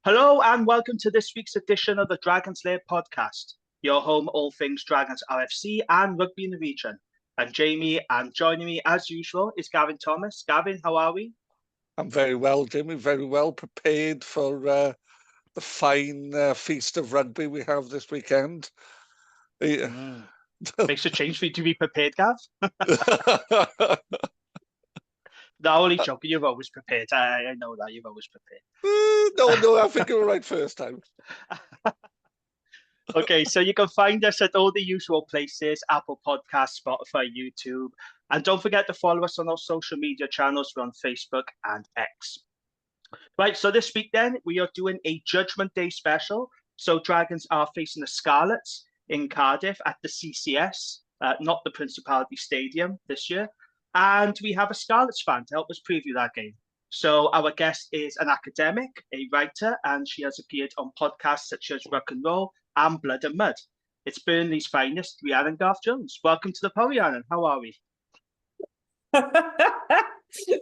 Hello and welcome to this week's edition of the Dragons Lair podcast, your home all things Dragons RFC and rugby in the region. I'm Jamie and joining me as usual is Gavin Thomas. Gavin, how are we? I'm very well, Jamie, very well prepared for the fine feast of rugby we have this weekend. Makes a change for you to be prepared, Gav. No, only joking, you're always prepared. I know that, you're always prepared. No, I think you were right first time. Okay, so you can find us at all the usual places, Apple Podcasts, Spotify, YouTube. And don't forget to follow us on our social media channels. We're on Facebook and X. Right, so this week then, we are doing a Judgement Day special. So Dragons are facing the Scarlets in Cardiff at the CCS, not the Principality Stadium this year. And we have a Scarlets fan to help us preview that game. So our guest is an academic, a writer, and she has appeared on podcasts such as Rock and Roll and Blood and Mud. It's Burnley's finest, Rhiannon Garth Jones. Welcome to the pod, Rhiannon. How are we?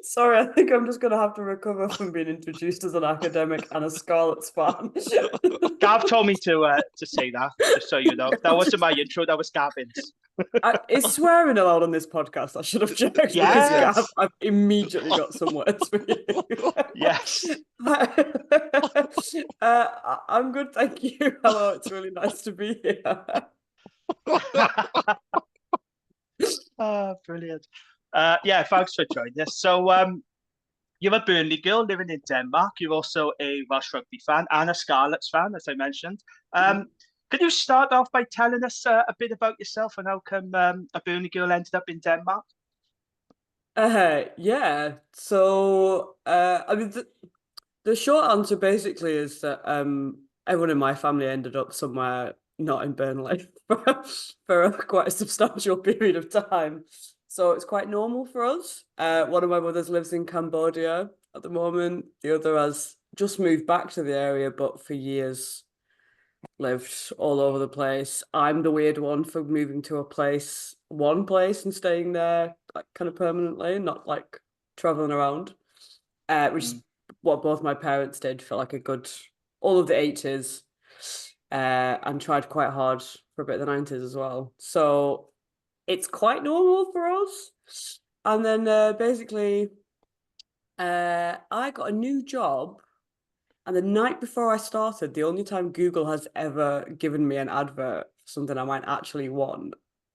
Sorry, I think I'm just going to have to recover from being introduced as an academic and a Scarlets fan. Gav told me to say that, just so you know. That wasn't my intro, that was Gavin's. Is swearing allowed on this podcast? I should have checked. Yes. Gav, I've immediately got some words for you. Yes. I'm good, thank you. Hello, it's really nice to be here. Brilliant. Yeah, thanks for joining us. So you're a Burnley girl living in Denmark. You're also a Welsh rugby fan and a Scarlets fan, as I mentioned. Could you start off by telling us a bit about yourself and how come a Burnley girl ended up in Denmark? Yeah. So, I mean, the short answer basically is that everyone in my family ended up somewhere not in Burnley for quite a substantial period of time. So it's quite normal for us. One of my brothers lives in Cambodia at the moment. The other has just moved back to the area, but for years lived all over the place. I'm the weird one for moving to one place and staying there like kind of permanently, not like traveling around, which is what both my parents did for like all of the 80s, and tried quite hard for a bit of the 90s as well. So it's quite normal for us. And then basically, I got a new job. And the night before I started, the only time Google has ever given me an advert for something I might actually want,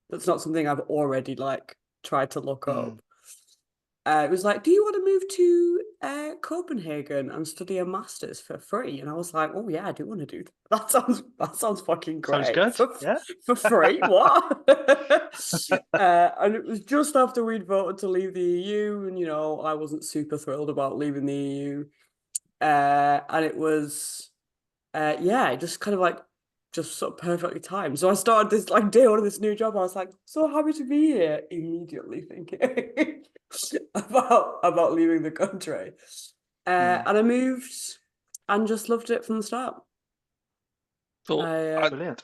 that's not something I've already like tried to look up. It was like, do you want to move to Copenhagen and study a master's for free? And I was like, oh yeah, I do want to do that. That sounds fucking great. Sounds good. Yeah. For free? What? And it was just after we'd voted to leave the EU, and I wasn't super thrilled about leaving the EU. And it was, it just kind of like just sort of perfectly timed. So I started this like day one of this new job. I was like, so happy to be here, immediately thinking about leaving the country. And I moved and just loved it from the start. So brilliant.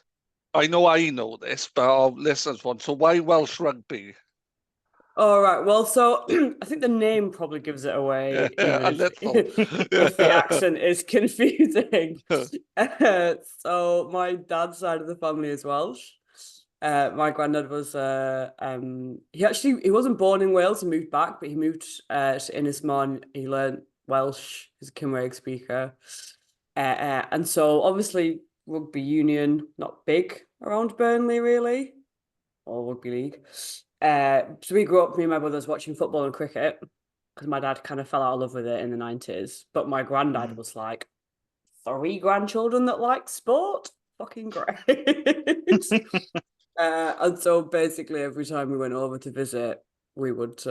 I know this, but our listeners want. So why Welsh rugby? All right. Well, so I think the name probably gives it away. A little. If the accent is confusing. So my dad's side of the family is Welsh. My granddad was he wasn't born in Wales. He moved back, but he moved to Ynys He learned Welsh. He's a Cymraeg speaker, and so obviously rugby union not big around Burnley really, or rugby league. So we grew up, me and my brothers, watching football and cricket because my dad kind of fell out of love with it in the 90s. But my granddad was like, 3 grandchildren that like sport? Fucking great. And so basically every time we went over to visit, we would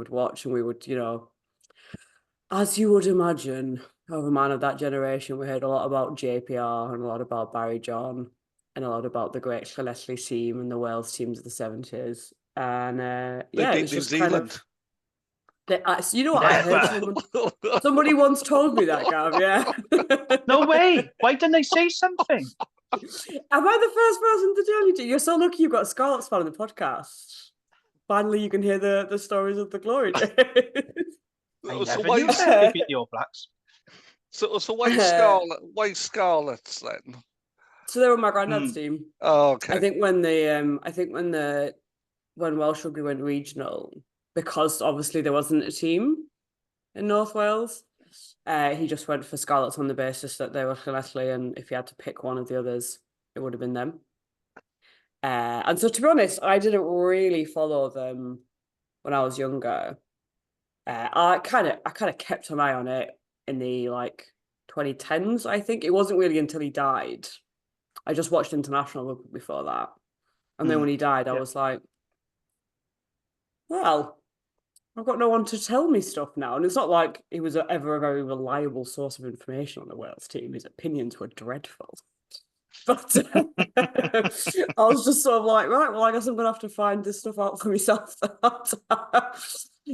watch, and we would, as you would imagine, of a man of that generation, we heard a lot about JPR and a lot about Barry John and a lot about the great Llanelli team and the Wales teams of the 70s. And it was just New Zealand. You know what? I heard somebody once told me that, Gav. Yeah. No way. Why didn't they say something? Am I the first person to tell you? You're so lucky you've got a Scarlets fan on the podcast. Finally, you can hear the stories of the glory days. I never knew they beat the All Blacks. So why Scarlets then? So they were my granddad's team. Oh, okay. I think when Welsh Rugby went regional, because obviously there wasn't a team in North Wales, he just went for Scarlets on the basis that they were Llanelli, and if he had to pick one of the others, it would have been them. And so, to be honest, I didn't really follow them when I was younger. I kind of kept an eye on it in the 2010s. I think it wasn't really until he died. I just watched international rugby before that, and then when he died, I was like, well, I've got no one to tell me stuff now. And it's not like he was ever a very reliable source of information on the Wales team. His opinions were dreadful. But I was just sort of like, right, well, I guess I'm going to have to find this stuff out for myself.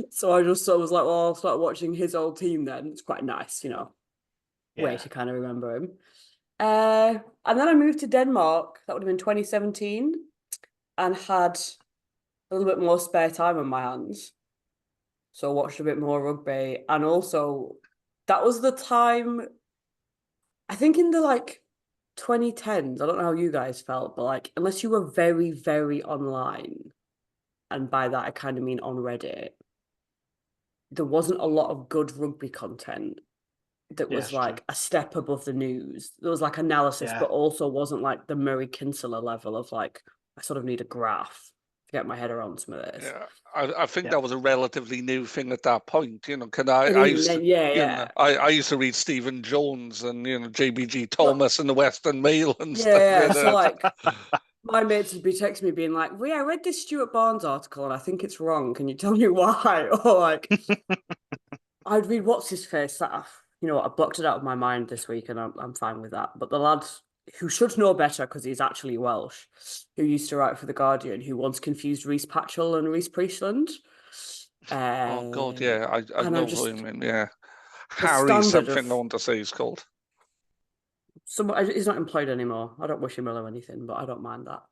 So I just sort of was like, well, I'll start watching his old team then. It's quite nice, way to kind of remember him. And then I moved to Denmark. That would have been 2017, and had a little bit more spare time on my hands. So I watched a bit more rugby. And also, that was the time, I think in the 2010s, I don't know how you guys felt, but unless you were very, very online, and by that I kind of mean on Reddit, there wasn't a lot of good rugby content that was a step above the news. There was analysis, but also wasn't the Murray Kinsella level of I sort of need a graph to get my head around some of this. Yeah, I think that was a relatively new thing at that point. I used to read Stephen Jones and JBG Thomas and the Western Mail and stuff. Yeah, so my mates would be texting me being like, "Well, yeah, I read this Stuart Barnes article and I think it's wrong. Can you tell me why?" Or I'd read what's his face that I blocked it out of my mind this week, and I'm fine with that. But the lad who should know better because he's actually Welsh, who used to write for The Guardian, who once confused Rhys Patchell and Rhys Priestland. Oh God, yeah, I know who you mean. Yeah, Harry something I want to say he's called. He's not employed anymore. I don't wish him ill or anything, but I don't mind that.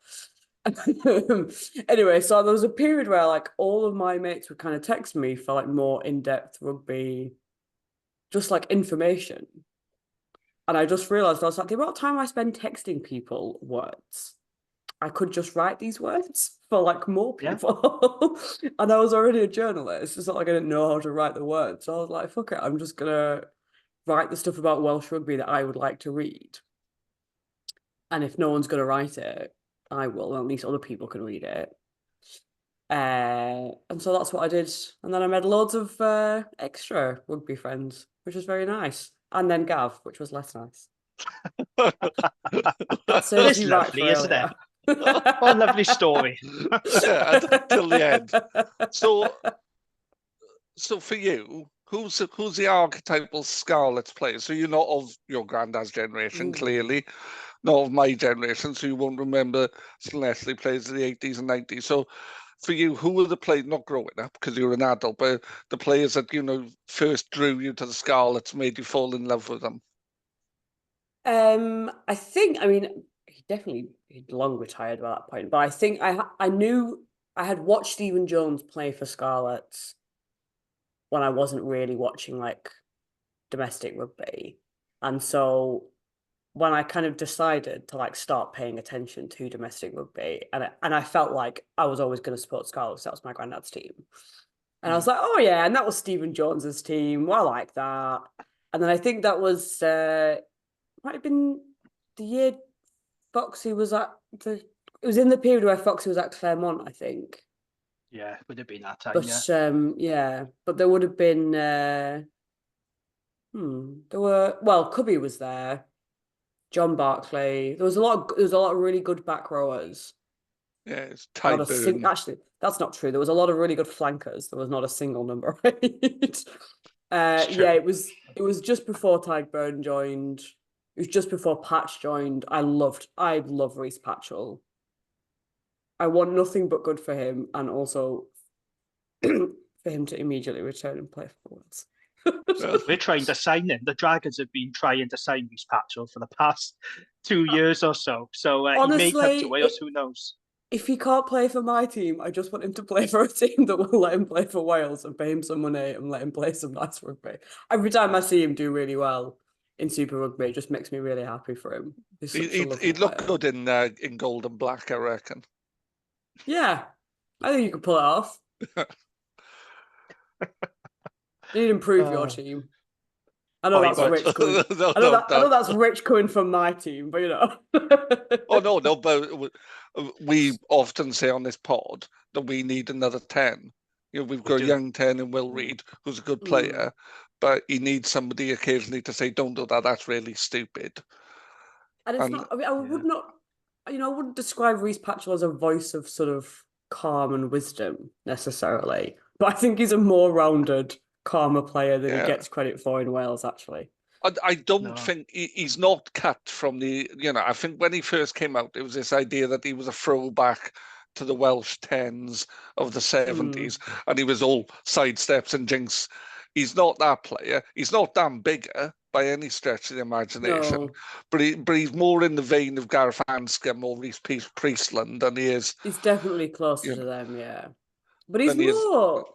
Anyway, so there was a period where all of my mates would kind of text me for more in-depth rugby, just information. And I just realised, I was like, the amount of time I spend texting people words, I could just write these words for more people. And I was already a journalist. It's not like I didn't know how to write the words. So I was like, fuck it, I'm just going to write the stuff about Welsh rugby that I would like to read. And if no one's going to write it, I will. At least other people can read it. And so that's what I did. And then I made loads of extra rugby friends, which was very nice. And then Gav, which was less nice. It's lovely, isn't it? What a lovely story. Till the end. So for you, who's the archetypal Scarlets player? So you're not of your granddad's generation, clearly, not of my generation, so you won't remember Leslie players of the 80s and 90s. So for you, who were the players, not growing up because you were an adult, but the players that, first drew you to the Scarlets, made you fall in love with them? He'd long retired by that point, but I think I knew I had watched Stephen Jones play for Scarlets when I wasn't really watching domestic rugby. And so when I kind of decided to start paying attention to domestic rugby, and I felt like I was always going to support Scarlets, that was my granddad's team. And I was like, oh yeah, and that was Stephen Jones's team. Well, I like that. And then I think that was might have been the year Foxy was at it was in the period where Foxy was at Claremont, I think. Yeah, would have been that time. But but there would have been Cubby was there, John Barclay. There was a lot of really good back rowers. Yeah, it's Tyburn. Actually, that's not true. There was a lot of really good flankers. There was not a single number 8. Yeah, it was just before Tyburn joined. It was just before Patch joined. I love Rhys Patchell. I want nothing but good for him, and also for him to immediately return and play for Wales. We're trying to sign him. The Dragons have been trying to sign Rhys Patchell for the past 2 years or so. So honestly, he may come to Wales. Who knows? If he can't play for my team, I just want him to play for a team that will let him play for Wales and pay him some money and let him play some nice rugby. Every time I see him do really well, in Super Rugby. It just makes me really happy for him. He's such a lovely He'd look player. good in gold and black, I reckon. Yeah, I think you could pull it off. You need to improve your team. I know Oh, that's but- rich coming. No, I know no. that's rich coming from my team, but you know. Oh no, but we often say on this pod that we need another 10. You know, we've got a do. young 10 in Will Reed, who's a good player, but he needs somebody occasionally to say, "Don't do that. That's really stupid." And it's not. I mean, I would not. You know, I wouldn't describe Reece Patchell as a voice of sort of calm and wisdom necessarily, but I think he's a more rounded, calmer player than he gets credit for in Wales. Actually, I don't think he's not cut from the. You know, I think when he first came out, it was this idea that he was a throwback to the Welsh 10s of the 70s, and he was all sidesteps and jinks. He's not that player. He's not damn bigger by any stretch of the imagination, but he's more in the vein of Gareth Anscombe or Reece Priestland than he is. He's definitely closer to them, yeah. But he's more.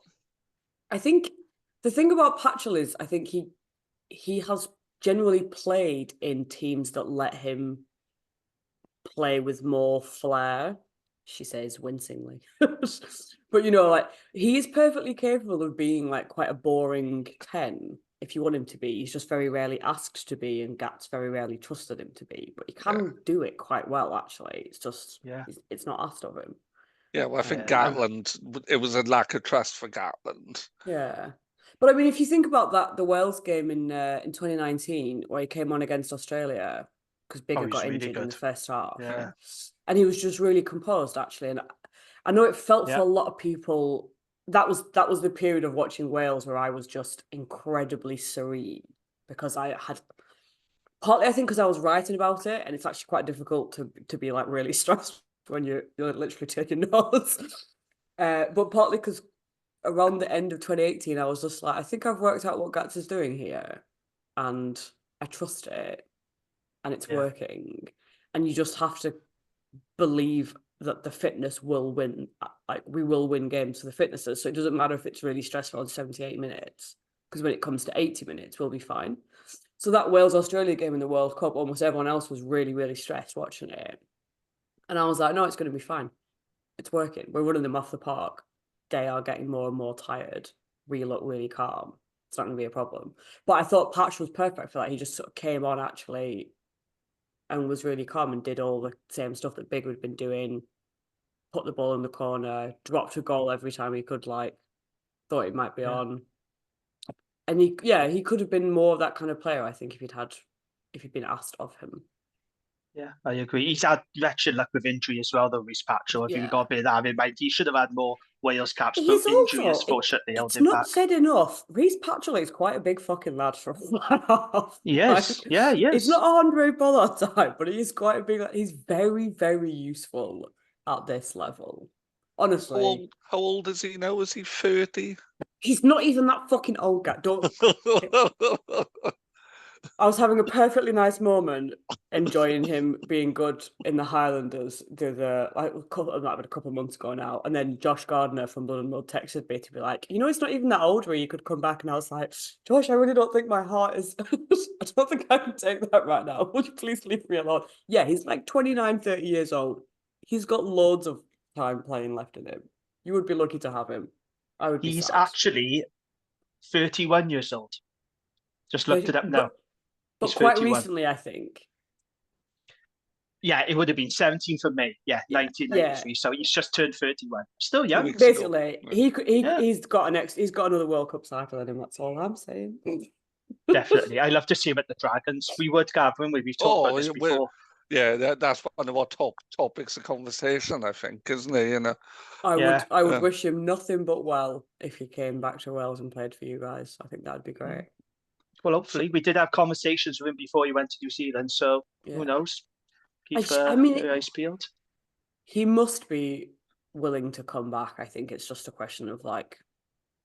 I think the thing about Patchell is, I think he has generally played in teams that let him play with more flair. She says wincingly. But you know, like he is perfectly capable of being like quite a boring 10 if you want him to be. He's just very rarely asked to be, and Gats very rarely trusted him to be. But he can do it quite well, actually. It's just it's not asked of him. Yeah, well, I think Gatland, it was a lack of trust for Gatland. Yeah. But I mean, if you think about that, the Wales game in 2019, where he came on against Australia, because Bigger got injured in the first half. Yeah. And he was just really composed, actually. And I know it felt for a lot of people, that was the period of watching Wales where I was just incredibly serene, because I had, partly I think because I was writing about it, and it's actually quite difficult to be like really stressed when you're literally taking notes. But partly because around the end of 2018, I was just like, I think I've worked out what Gats is doing here, and I trust it, and it's working. And you just have to believe that the fitness will win. Like, we will win games for the fitnesses. So it doesn't matter if it's really stressful on 78 minutes, because when it comes to 80 minutes, we'll be fine. So that Wales-Australia game in the World Cup, almost everyone else was really, really stressed watching it. And I was like, no, it's going to be fine. It's working. We're running them off the park. They are getting more and more tired. We look really calm. It's not going to be a problem. But I thought Patch was perfect for that. He just sort of came on actually and was really calm and did all the same stuff that Big had been doing. Put the ball in the corner, dropped a goal every time he could, like, thought it might be on. And he could have been more of that kind of player, I think, if he'd been asked of him. Yeah, I agree. He's had wretched luck with injury as well, though, Reece Patchell. If you've got to bear that in mind, he should have had more Wales caps, but injury has fortunately held him back. It's not said enough. Reece Patchell is quite a big fucking lad for a half. Yes, yes. He's not Andre Pollard type, but he's quite a big. He's very, very useful at this level. Honestly. How old is he now? Is he 30? He's not even that fucking old guy. I was having a perfectly nice moment enjoying him being good in the Highlanders it might have been a couple of months ago now. And then Josh Gardner from Blood and Mud texted me to be like, you know, it's not even that old where you could come back. And I was like, Josh, I really don't think my heart is, I don't think I can take that right now. Would you please leave me alone? Yeah, he's like 29, 30 years old. He's got loads of time playing left in him. You would be lucky to have him. I would be He's sad. actually 31 years old. Just looked it up now. But quite recently, I think. Yeah, it would have been 17th of May. Yeah, 1993. Yeah. So he's just turned 31. Still young. Basically, he's got another World Cup cycle in him. That's all I'm saying. Definitely, I love to see him at the Dragons. We would, Gavin. We've talked about this before. Yeah, that's one of our topics of conversation, I think, isn't it? You know, I would wish him nothing but well if he came back to Wales and played for you guys. I think that'd be great. Well, hopefully, we did have conversations with him before he went to New Zealand, so who knows? Keep your eyes peeled. He must be willing to come back. I think it's just a question of like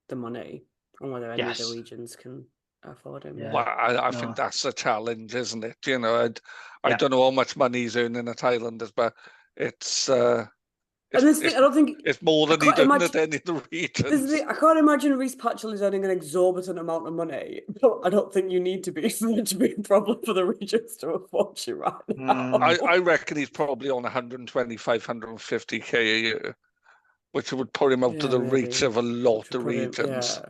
the money and whether any of the regions can afford him. Yeah. Well, I think that's a challenge, isn't it? You know, I don't know how much money he's earning at Highlanders, but it's And this thing, I don't think it's more than he can't done at any of the regions. I can't imagine Reece Patchell is earning an exorbitant amount of money, but I don't think you need to be for it to be a problem for the regions to afford you right now. I reckon he's probably on 125, 150k a year, which would put him out of the reach maybe. of a lot To of put him- regions.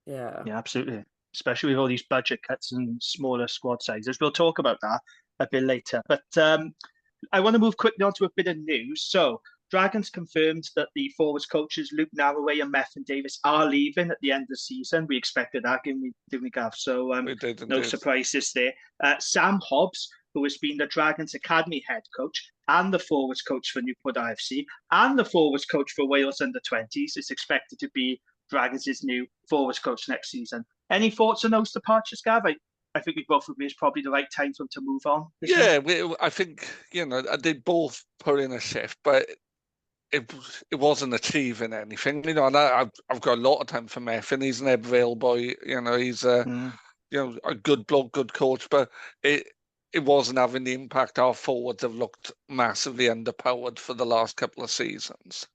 Yeah. Yeah, absolutely. Especially with all these budget cuts and smaller squad sizes. We'll talk about that a bit later. But I want to move quickly on to a bit of news. So, Dragons confirmed that the forwards coaches Luke Narraway and Methan Davis are leaving at the end of the season. We expected that, didn't we, Gav? So, We did, no surprises there. Sam Hobbs, who has been the Dragons Academy head coach and the forwards coach for Newport IFC and the forwards coach for Wales under-20s, is expected to be Dragons' new forwards coach next season. Any thoughts on those departures, Gav? I think we both agree it's probably the right time for him to move on. Yeah, I think, they both put in a shift, but it wasn't achieving anything. And I've got a lot of time for Methan. He's an Ebbvale boy. He's a good bloke, good coach, but it wasn't having the impact. Our forwards have looked massively underpowered for the last couple of seasons.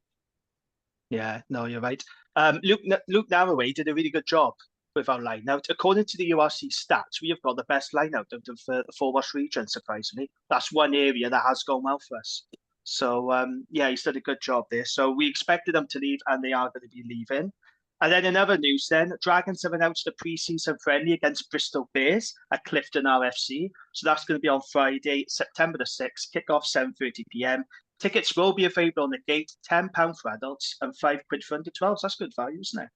Yeah, no, you're right. Luke Narraway did a really good job with our line out. According to the URC stats, we have got the best line out of the Forwards region, surprisingly. That's one area that has gone well for us. So, he's done a good job there. So we expected them to leave, and they are going to be leaving. And then in other news then, Dragons have announced a pre-season friendly against Bristol Bears at Clifton RFC. So that's going to be on Friday, September the 6th, kick-off 7:30pm. Tickets will be available on the gate, £10 for adults and £5 for under 12s. That's good value, isn't it?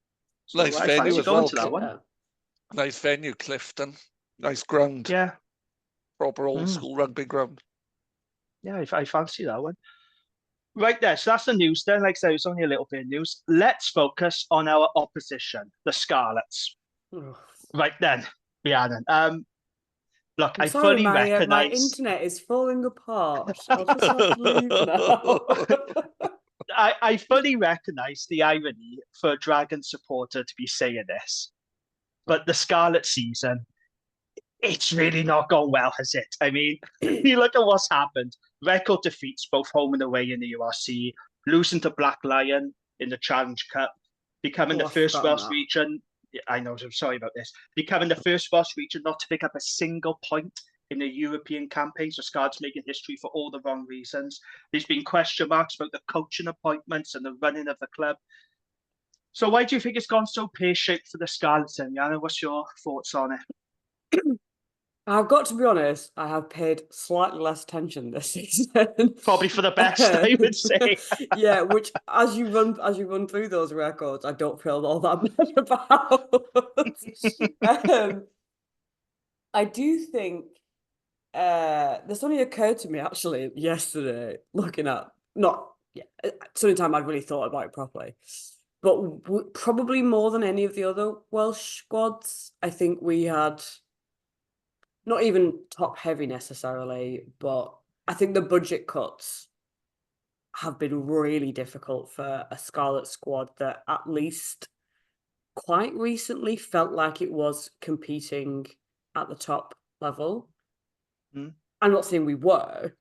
So nice venue as well. To that one. Nice venue, Clifton. Nice ground. Yeah. Proper old school rugby ground. Yeah, I fancy that one. Right there, so that's the news then. Like I said, it's only a little bit of news. Let's focus on our opposition, the Scarlets. Right then, Rhiannon. Look, I fully recognise... my internet is falling apart. I'll just have to leave now. I fully recognise the irony for a Dragon supporter to be saying this, but the Scarlet season, it's really not gone well, has it? I mean, you look at what's happened. Record defeats both home and away in the URC, losing to Black Lion in the Challenge Cup, becoming the first Welsh region. I know, I'm sorry about this. Becoming the first Welsh region not to pick up a single point in the European campaign. So Scarlets making history for all the wrong reasons. There's been question marks about the coaching appointments and the running of the club. So why do you think it's gone so pear-shaped for the Scarlets then, Rhiannon? What's your thoughts on it? I've got to be honest, I have paid slightly less attention this season. Probably for the best, I would say. Yeah, which as you run through those records, I don't feel all that bad about. I do think this only occurred to me actually yesterday, looking at it's the only time I'd really thought about it properly. But probably more than any of the other Welsh squads, I think we had not even top heavy necessarily, but I think the budget cuts have been really difficult for a Scarlet squad that at least quite recently felt like it was competing at the top level. I'm not saying we were,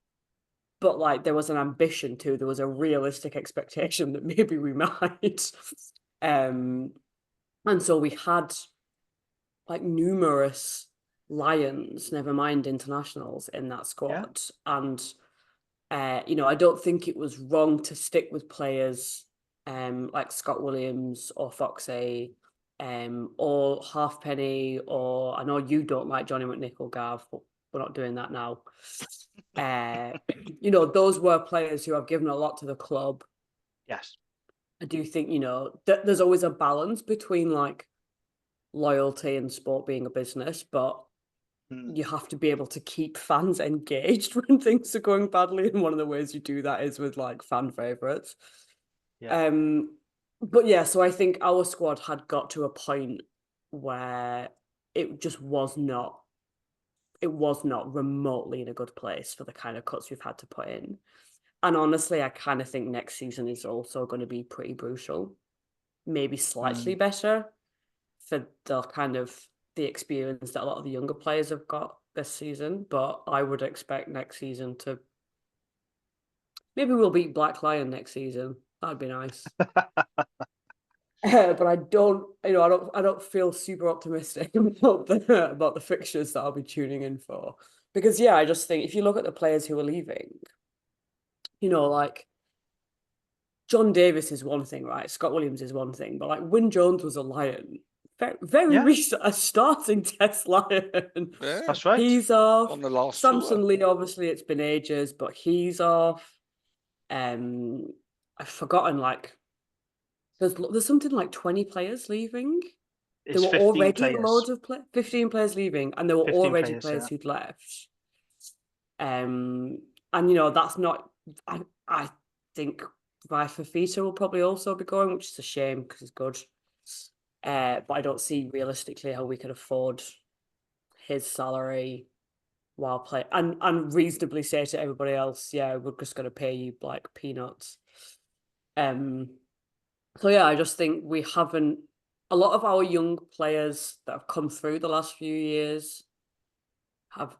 but like there was an ambition to, there was a realistic expectation that maybe we might. And so we had like numerous Lions, never mind internationals, in that squad. Yeah. And, I don't think it was wrong to stick with players like Scott Williams or Foxy or Halfpenny, or I know you don't like Johnny McNichol, Gav, but we're not doing that now. Those were players who have given a lot to the club. Yes. I do think, there's always a balance between like loyalty and sport being a business, but you have to be able to keep fans engaged when things are going badly. And one of the ways you do that is with like fan favourites. Yeah. But yeah, so I think our squad had got to a point where it just was not remotely in a good place for the kind of cuts we've had to put in. And honestly, I kind of think next season is also going to be pretty brutal. Maybe slightly better for the experience that a lot of the younger players have got this season. But I would expect next season to Maybe we'll beat Black Lion next season. That'd be nice. But I don't, I don't feel super optimistic about the fixtures that I'll be tuning in for. Because yeah, I just think if you look at the players who are leaving, like John Davis is one thing, right? Scott Williams is one thing, but like Wyn Jones was a Lion. Very Yeah. recent, a starting Test Lion. Yeah, That's right. He's off. on the last Samson tour. Lee, obviously, it's been ages, but he's off. I've forgotten, like, there's something like 20 players leaving. It's There were 15 already players. loads of 15 players leaving, and there were 15 already players, players yeah. who'd left. And that's not. I think Vi Fafita will probably also be going, which is a shame because he's good. But I don't see realistically how we could afford his salary while playing and reasonably say to everybody else, yeah, we're just going to pay you like peanuts. So yeah, I just think we haven't. A lot of our young players that have come through the last few years have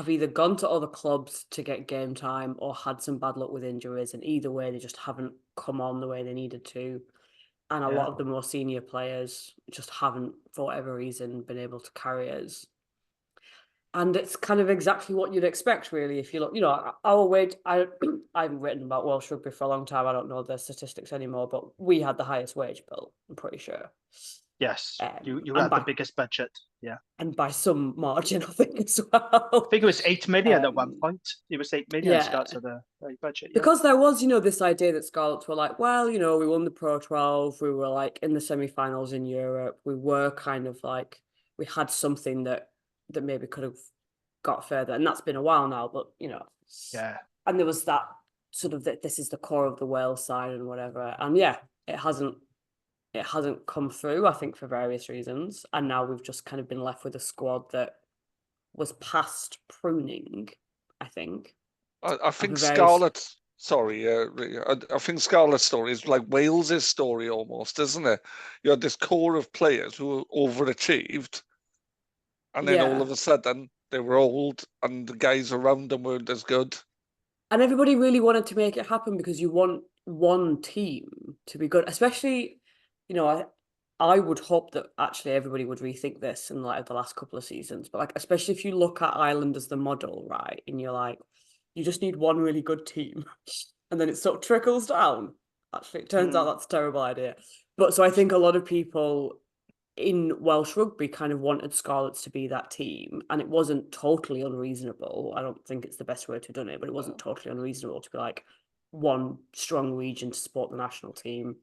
either gone to other clubs to get game time or had some bad luck with injuries, and either way they just haven't come on the way they needed to. And a lot of the more senior players just haven't, for whatever reason, been able to carry us. And it's kind of exactly what you'd expect, really. If you look, our wage, I haven't written about Welsh rugby for a long time. I don't know the statistics anymore, but we had the highest wage bill, I'm pretty sure. Yes, you and had the biggest budget, yeah. And by some margin, I think, as well. I think it was 8 million at one point. It was 8 million starts of the budget, yeah. Because there was, this idea that Scarlets were like, well, we won the Pro 12, we were like in the semi-finals in Europe, we were kind of like, we had something that maybe could have got further, and that's been a while now, but yeah. And there was that sort of that this is the core of the Wales side and whatever, and yeah, it hasn't come through, I think, for various reasons, and now we've just kind of been left with a squad that was past pruning, I think. I think Scarlets. Sorry, I think Scarlet's story is like Wales's story almost, isn't it? You had this core of players who overachieved, and then all of a sudden they were old, and the guys around them weren't as good. And everybody really wanted to make it happen because you want one team to be good, especially, I would hope that actually everybody would rethink this in light of the last couple of seasons. But like, especially if you look at Ireland as the model, right? And you're like, you just need one really good team. And then it sort of trickles down. Actually, it turns out that's a terrible idea. But so I think a lot of people in Welsh rugby kind of wanted Scarlets to be that team. And it wasn't totally unreasonable. I don't think it's the best way to have done it, but it wasn't totally unreasonable to be like one strong region to support the national team.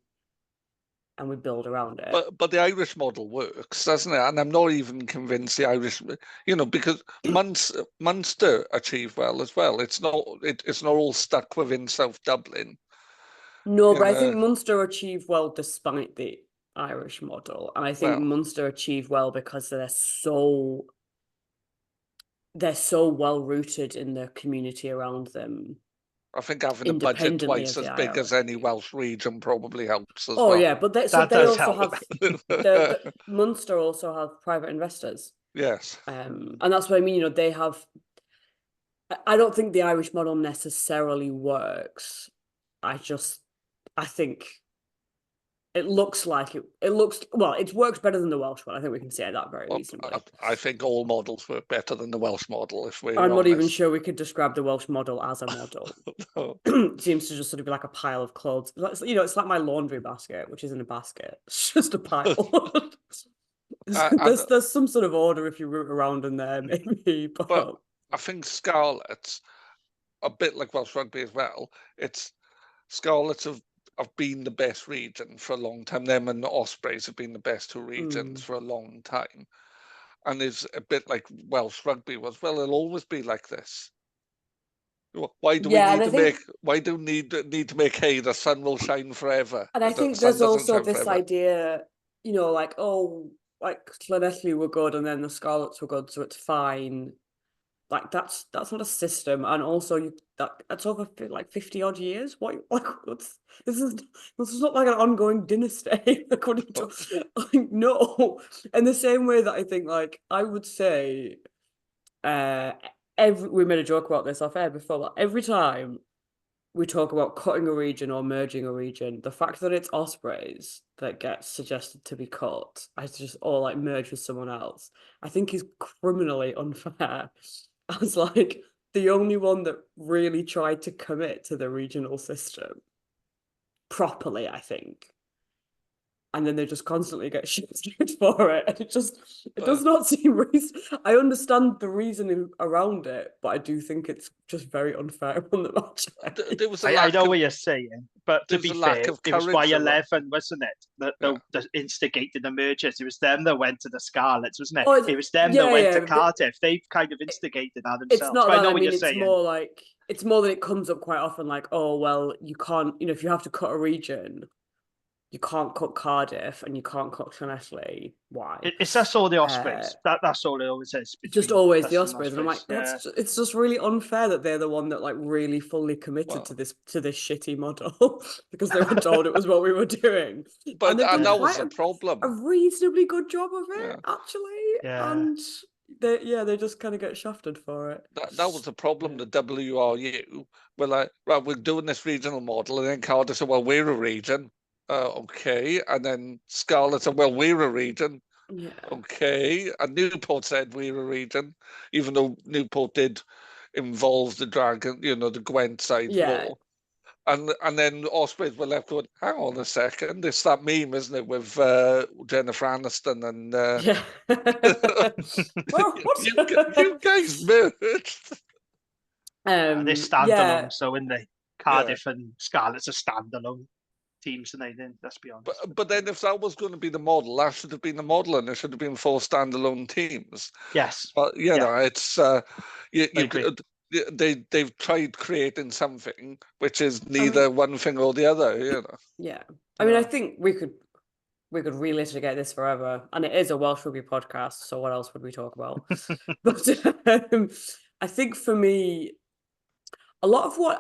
And we build around it. But the Irish model works, doesn't it? And I'm not even convinced the Irish, because Munster achieved well as well. It's not all stuck within South Dublin. No, but I think Munster achieved well despite the Irish model, and I think Munster achieved well because they're so well rooted in the community around them. I think having a budget twice as big as any Welsh region probably helps as well. Oh yeah, but they also have Munster also have private investors. Yes, and that's what I mean. They have. I don't think the Irish model necessarily works. I think it looks like it works better than the Welsh one. I think we can say that very reasonably. I think all models work better than the Welsh model, if we're I'm honest. not even sure we could describe the Welsh model as a model. It seems to just sort of be like a pile of clothes. It's like my laundry basket, which isn't a basket. It's just a pile. There's some sort of order if you root around in there, maybe. But I think Scarlets, a bit like Welsh rugby as well, Scarlets have been the best region for a long time. Them and the Ospreys have been the best two regions for a long time. And it's a bit like Welsh rugby was. Well, it'll always be like this. Why do we need to make hay? The sun will shine forever. And I think there's also this idea, like, like Llanelli were good and then the Scarlets were good, so it's fine. Like that's not a system, and also that's over like 50 odd years. This is not like an ongoing dynasty. No. In the same way that I think, like, I would say, we made a joke about this off air before, but every time we talk about cutting a region or merging a region, the fact that it's Ospreys that gets suggested to be cut, or like merge with someone else, I think is criminally unfair. As like the only one that really tried to commit to the regional system properly, I think. And then they just constantly get shit for it. And it does not seem reason. I understand the reasoning around it, but I do think it's just very unfair on the match. There was a I lack know of, what you're saying, but to there was be a lack fair, of it was courage around- Y11, wasn't it? That instigated the mergers. It was them that went to the Scarlets, wasn't it? Oh, It was them yeah, that went yeah, to but Cardiff. They've kind of instigated that it's themselves. not But I that. know I what mean, you're saying. it's more that it comes up quite often. Like, oh well, you can't. You know, if you have to cut a region, you can't cut Cardiff and you can't cut Llanelli. Why? It's just all the Ospreys. That's all it always is. Just between always the us and Ospreys, and I'm like, yeah. it's just really unfair that they're the one that like really fully committed to this shitty model because they were told it was what we were doing. But and they've done that quite was a problem. a reasonably good job of it, Yeah. actually. Yeah. And they just kind of get shafted for it. That was the problem. The WRU were like, right, we're doing this regional model, and then Cardiff said, well, we're a region. Okay. And then Scarlets said, well, we're a region. Yeah. Okay. And Newport said we're a region, even though Newport did involve the Dragon, the Gwent side more. And then Ospreys were left going, hang on a second, it's that meme, isn't it, with Jennifer Aniston and Yeah. Well, you guys merged. They're standalone, yeah. so in the Cardiff and Scarlets are standalone teams, and they didn't. Let's be honest. But then, if that was going to be the model, that should have been the model, and it should have been 4 standalone teams. Yes, But know, it's they've tried creating something which is neither one thing or the other. Yeah, I mean, I think we could relitigate this forever, and it is a Welsh rugby podcast, so what else would we talk about? But I think for me, a lot of what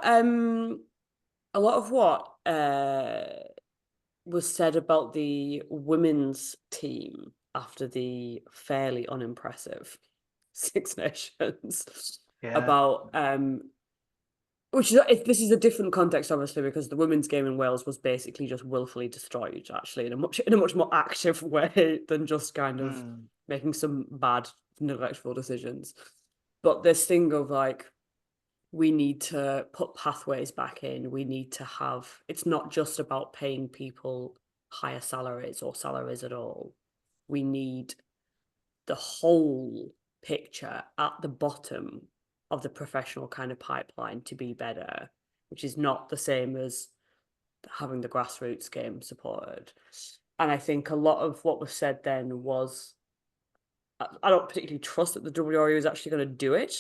was said about the women's team after the fairly unimpressive Six Nations about which is this is a different context, obviously, because the women's game in Wales was basically just willfully destroyed, actually, in a much more active way than just kind of making some bad, neglectful decisions. But this thing of like, we need to put pathways back in. We need to have. It's not just about paying people higher salaries or salaries at all. We need the whole picture at the bottom of the professional kind of pipeline to be better, which is not the same as having the grassroots game supported. And I think a lot of what was said then was, I don't particularly trust that the WRU is actually going to do it,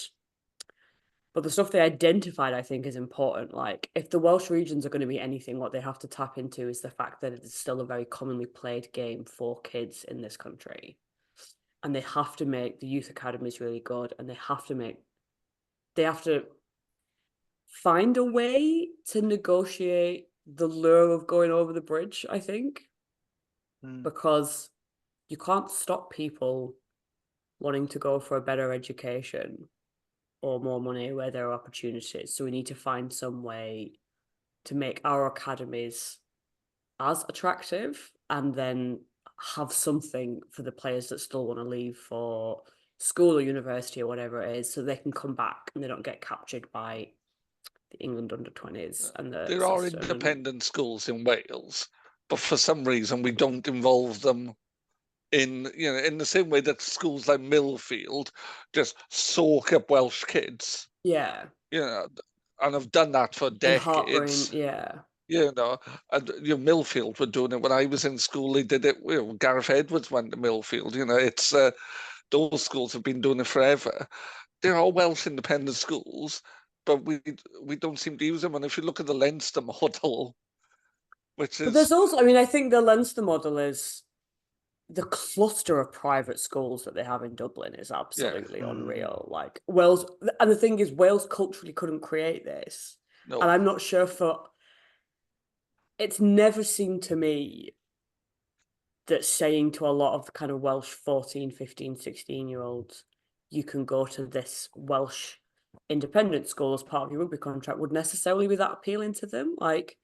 but the stuff they identified, I think, is important. Like, if the Welsh regions are going to be anything, what they have to tap into is the fact that it is still a very commonly played game for kids in this country. And they have to make the youth academies really good, and they have to find a way to negotiate the lure of going over the bridge, I think, because you can't stop people wanting to go for a better education or more money where there are opportunities. So we need to find some way to make our academies as attractive, and then have something for the players that still want to leave for school or university or whatever it is, so they can come back and they don't get captured by the England under-20s. And there are independent schools in Wales, but for some reason we don't involve them in the same way that schools like Millfield just soak up Welsh kids. Yeah. And have done that for decades. And Millfield were doing it when I was in school. They did it. Gareth Edwards went to Millfield. It's those schools have been doing it forever. There are Welsh independent schools, but we don't seem to use them. And if you look at the Leinster model, which is, but there's also, I mean, I think the Leinster model is the cluster of private schools that they have in Dublin is absolutely unreal. Like Wales, and the thing is, Wales culturally couldn't create this, and I'm not sure it's never seemed to me that saying to a lot of kind of Welsh 14, 15, 16-year-olds, you can go to this Welsh independent school as part of your rugby contract would necessarily be that appealing to them. Like,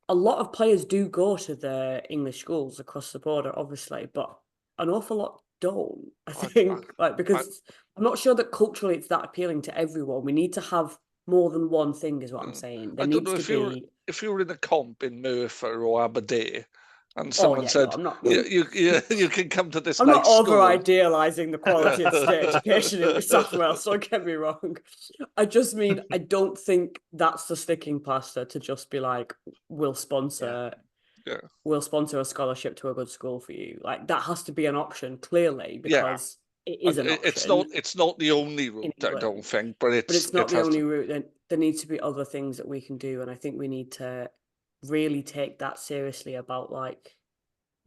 a lot of players do go to the English schools across the border, obviously, but an awful lot don't, I think. Because I'm not sure that culturally it's that appealing to everyone. We need to have more than one thing, is what I'm saying. There I don't needs know to be. if you were in a comp in Merthyr or Aberdeen, and Oh someone yeah, said, no, I'm not. you can come to this I'm nice not over school. idealizing the quality of state education in South Wales. Don't get me wrong. I just mean I don't think that's the sticking plaster to just be like, we'll sponsor a scholarship to a good school for you. Like, that has to be an option, clearly, because it is an option. It's not the only route, I don't think, but it's not the only route. Then there needs to be other things that we can do, and I think we need to really take that seriously about like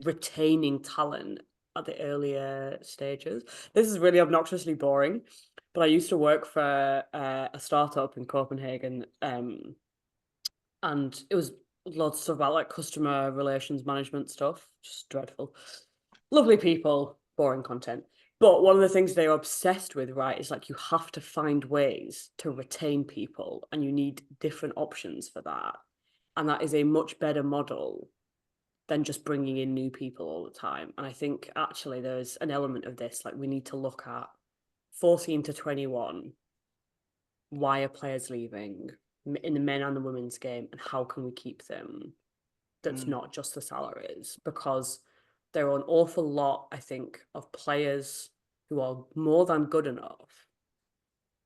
retaining talent at the earlier stages. This is really obnoxiously boring, but I used to work for a startup in Copenhagen, and it was lots of stuff about like customer relations management stuff. Just dreadful. Lovely people, boring content. But one of the things they're obsessed with, right, is like you have to find ways to retain people, and you need different options for that. And that is a much better model than just bringing in new people all the time. And I think actually there's an element of this, like we need to look at 14 to 21, why are players leaving in the men and the women's game, and how can we keep them? That's not just the salaries, because there are an awful lot, I think, of players who are more than good enough,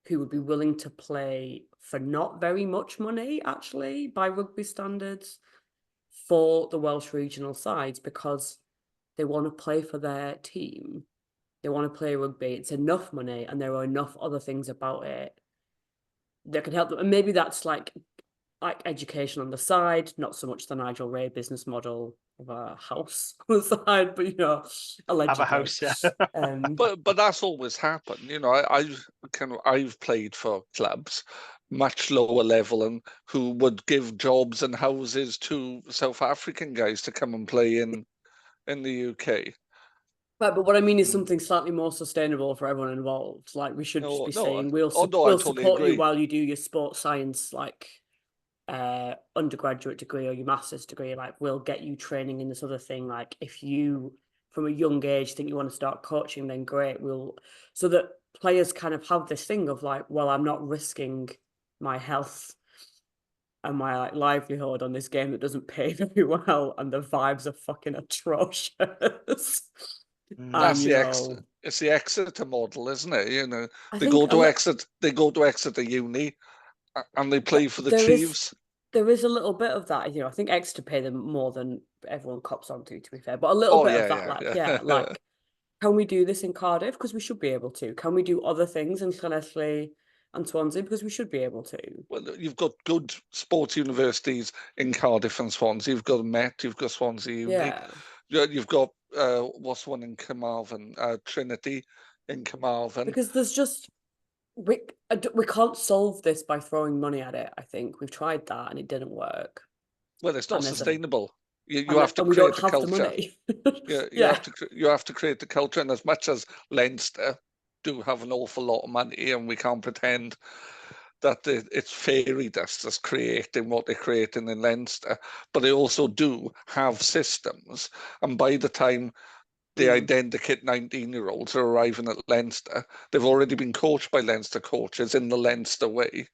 who would be willing to play for not very much money, actually, by rugby standards, for the Welsh regional sides, because they want to play for their team. They want to play rugby. It's enough money, and there are enough other things about it that can help them. And maybe that's like education on the side, not so much the Nigel Ray business model of a house on the side, but allegedly. Have a house, yeah. But that's always happened. I've played for clubs much lower level and who would give jobs and houses to South African guys to come and play in the UK. Right, but what I mean is something slightly more sustainable for everyone involved. Like, we should just be saying, we'll totally support agree. you while you do your sports science, like undergraduate degree or your master's degree. Like, we'll get you training in this other thing. Like, if you from a young age think you want to start coaching, then great. So that players kind of have this thing of like, well, I'm not risking my health and my like livelihood on this game that doesn't pay very well, and the vibes are fucking atrocious. That's it's the Exeter model, isn't it? They go to Exeter Uni and they play for the Chiefs. There is a little bit of that, I think Exeter pay them more than everyone cops onto be fair, but a little bit of that, like, can we do this in Cardiff? Because we should be able to. Can we do other things in Llanelli and Swansea? Because we should be able to. Well, you've got good sports universities in Cardiff and Swansea. You've got Met, you've got Swansea Uni. Yeah. You've got what's one in Carmarthen, Trinity in Carmarthen. Because there's just we can't solve this by throwing money at it. I think we've tried that and it didn't work. Well, it's not sustainable. You have to create the culture. You have to create the culture, and as much as Leinster do have an awful lot of money, and we can't pretend that it's fairy dust that's creating what they're creating in Leinster, but they also do have systems, and by the time the identikit 19-year-olds are arriving at Leinster, they've already been coached by Leinster coaches in the Leinster way.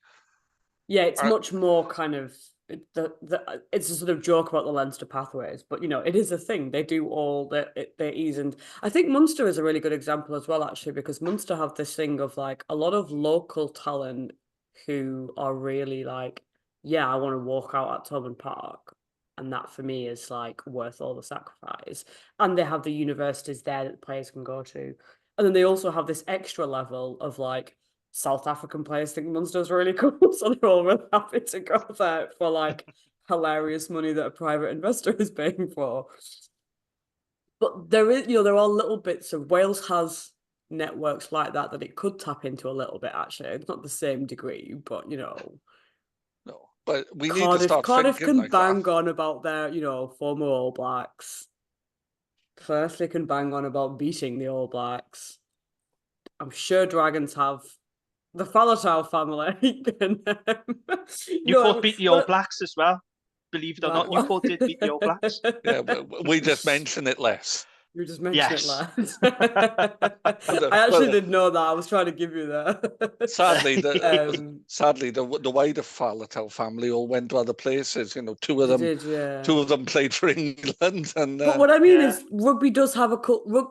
Yeah, it's much more kind of it's a sort of joke about the Leinster pathways, but it is a thing. They do all their ease, and I think Munster is a really good example as well, actually, because Munster have this thing of like a lot of local talent who are really like, yeah, I want to walk out at Tobin Park, and that for me is like worth all the sacrifice. And they have the universities there that players can go to, and then they also have this extra level of like South African players think Munster's really cool, so they're all really happy to go there for like hilarious money that a private investor is paying for. But there is, there are little bits of Wales has networks like that it could tap into a little bit. Actually, it's not the same degree, but no. But we need to start Cardiff thinking can like bang that. on about their, former All Blacks. Firstly, can bang on about beating the All Blacks. I'm sure Dragons have the Falatau family. Newport beat the All Blacks as well. Believe it or not, Well, Newport did beat the All Blacks. Yeah, we just mention it less. You just mentioned it, Yes. lads. I actually didn't know that. I was trying to give you that. Sadly, Um, the wider Falatau family all went to other places. You know, two of they them did, yeah. two of them played for England, and But what I mean Yeah. is, rugby does have a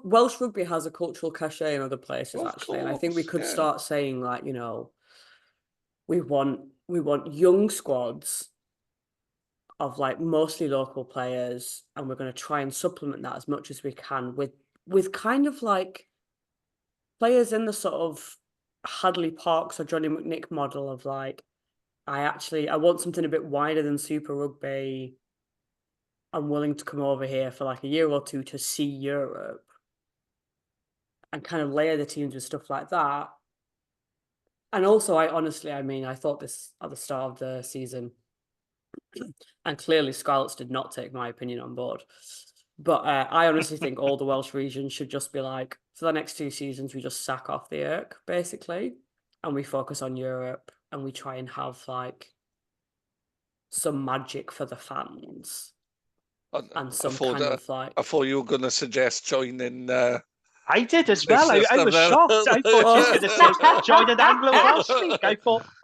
Welsh rugby has a cultural cachet in other places, Of actually, and I think we course, could yeah. start saying, like, you know, we want young squads of like mostly local players, and we're going to try and supplement that as much as we can with kind of like players in the sort of Hadley Parks or Johnny McNick model of like, I want something a bit wider than Super Rugby. I'm willing to come over here for like a year or two to see Europe and kind of layer the teams with stuff like that. And also, I mean, I thought this at the start of the season, and clearly Scarlets did not take my opinion on board. But I honestly think all the Welsh regions should just be like, for the next 2 seasons, we just sack off the Irk, basically, and we focus on Europe, and we try and have like some magic for the fans and some kind of like. I thought you were going to suggest joining. I did as It's well. I just was a- shocked. I thought she was going to say join an Anglo-Welsh league.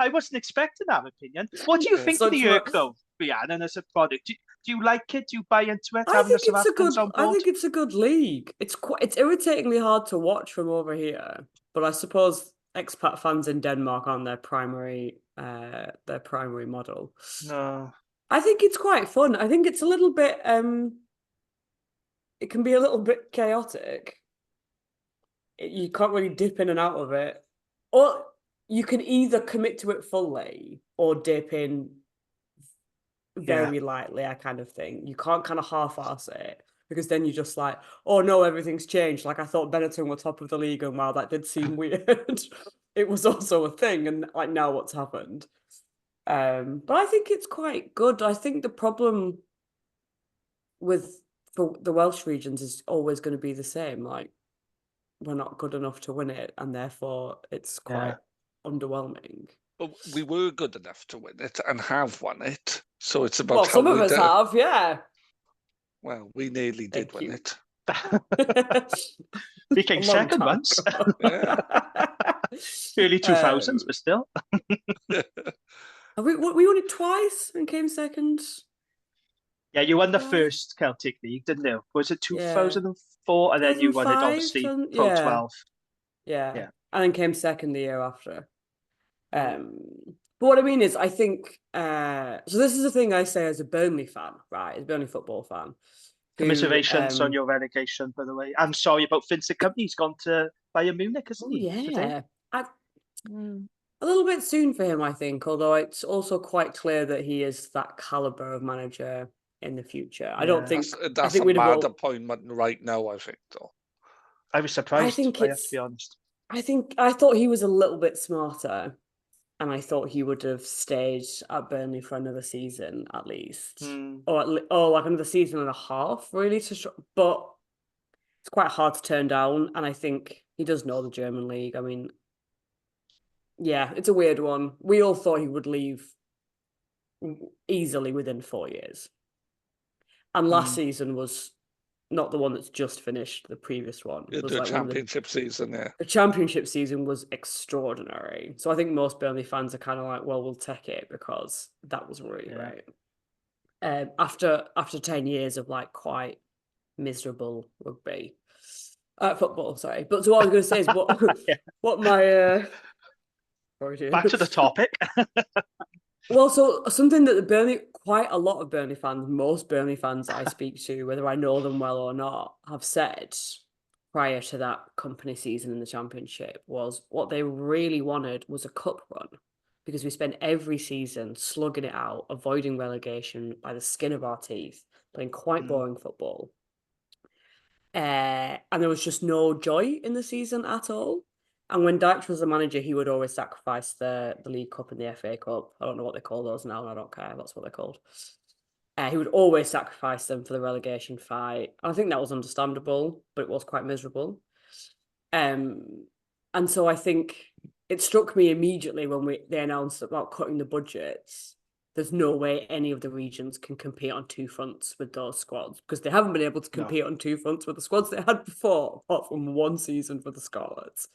I wasn't expecting that opinion. What do you think of the Irk, though, Rhiannon, as a product? Do you like it? Do you buy into it? I Having think some it's a Africans good. on I board? think it's a good league. It's irritatingly hard to watch from over here, but I suppose expat fans in Denmark aren't their primary model. No. I think it's quite fun. I think it's a little bit. It can be a little bit chaotic. You can't really dip in and out of it, or you can either commit to it fully or dip in very lightly. I kind of think you can't kind of half-ass it, because then you're just like, oh no, everything's changed. Like, I thought Benetton were top of the league, and while that did seem weird, it was also a thing. And like, now what's happened? But I think it's quite good. I think the problem for the Welsh regions is always going to be the same. Like, we're not good enough to win it, and therefore it's quite underwhelming. But we were good enough to win it and have won it. So it's about how some of we us do. have, yeah. Well, we nearly did Thank win you. it. We came second once. Yeah. Early 2000s, but still. We won it twice and came second. Yeah, you won the Twice. first Celtic League, didn't you? Was it Yeah. 2004? And then you won it, 2005, obviously, Pro 12. Yeah. And then came second the year after. But what I mean is, I think, so this is the thing I say as a Burnley fan, right? As a Burnley football fan. Commiserations on your relegation, by the way. I'm sorry about Vincent Kompany. He's gone to Bayern Munich, hasn't he? Yeah. A little bit soon for him, I think, although it's also quite clear that he is that caliber of manager in the future. I don't think that's a mad appointment right now, I think, though. I was surprised, I have to be honest. I thought he was a little bit smarter, and I thought he would have stayed at Burnley for another season at least, or like another season and a half, really. But it's quite hard to turn down, and I think he does know the German league. I mean, yeah, it's a weird one. We all thought he would leave easily within 4 years, and last season was not the one that's just finished. The previous one was the like championship season. Yeah, the championship season was extraordinary. So I think most Burnley fans are kind of like, well, we'll take it because that was really great. After 10 years of like quite miserable rugby, football. Sorry, but so what I was going to say is what my back to the topic. Well, so something that quite a lot of Burnley fans, most Burnley fans I speak to, whether I know them well or not, have said prior to that company season in the championship was what they really wanted was a cup run, because we spent every season slugging it out, avoiding relegation by the skin of our teeth, playing quite boring football. And there was just no joy in the season at all. And when Dyche was the manager, he would always sacrifice the League Cup and the FA Cup. I don't know what they call those now, and I don't care. That's what they're called. He would always sacrifice them for the relegation fight. I think that was understandable, but it was quite miserable. And so I think it struck me immediately when they announced about cutting the budgets. There's no way any of the regions can compete on two fronts with those squads, because they haven't been able to compete on two fronts with the squads they had before, apart from one season for the Scarlets.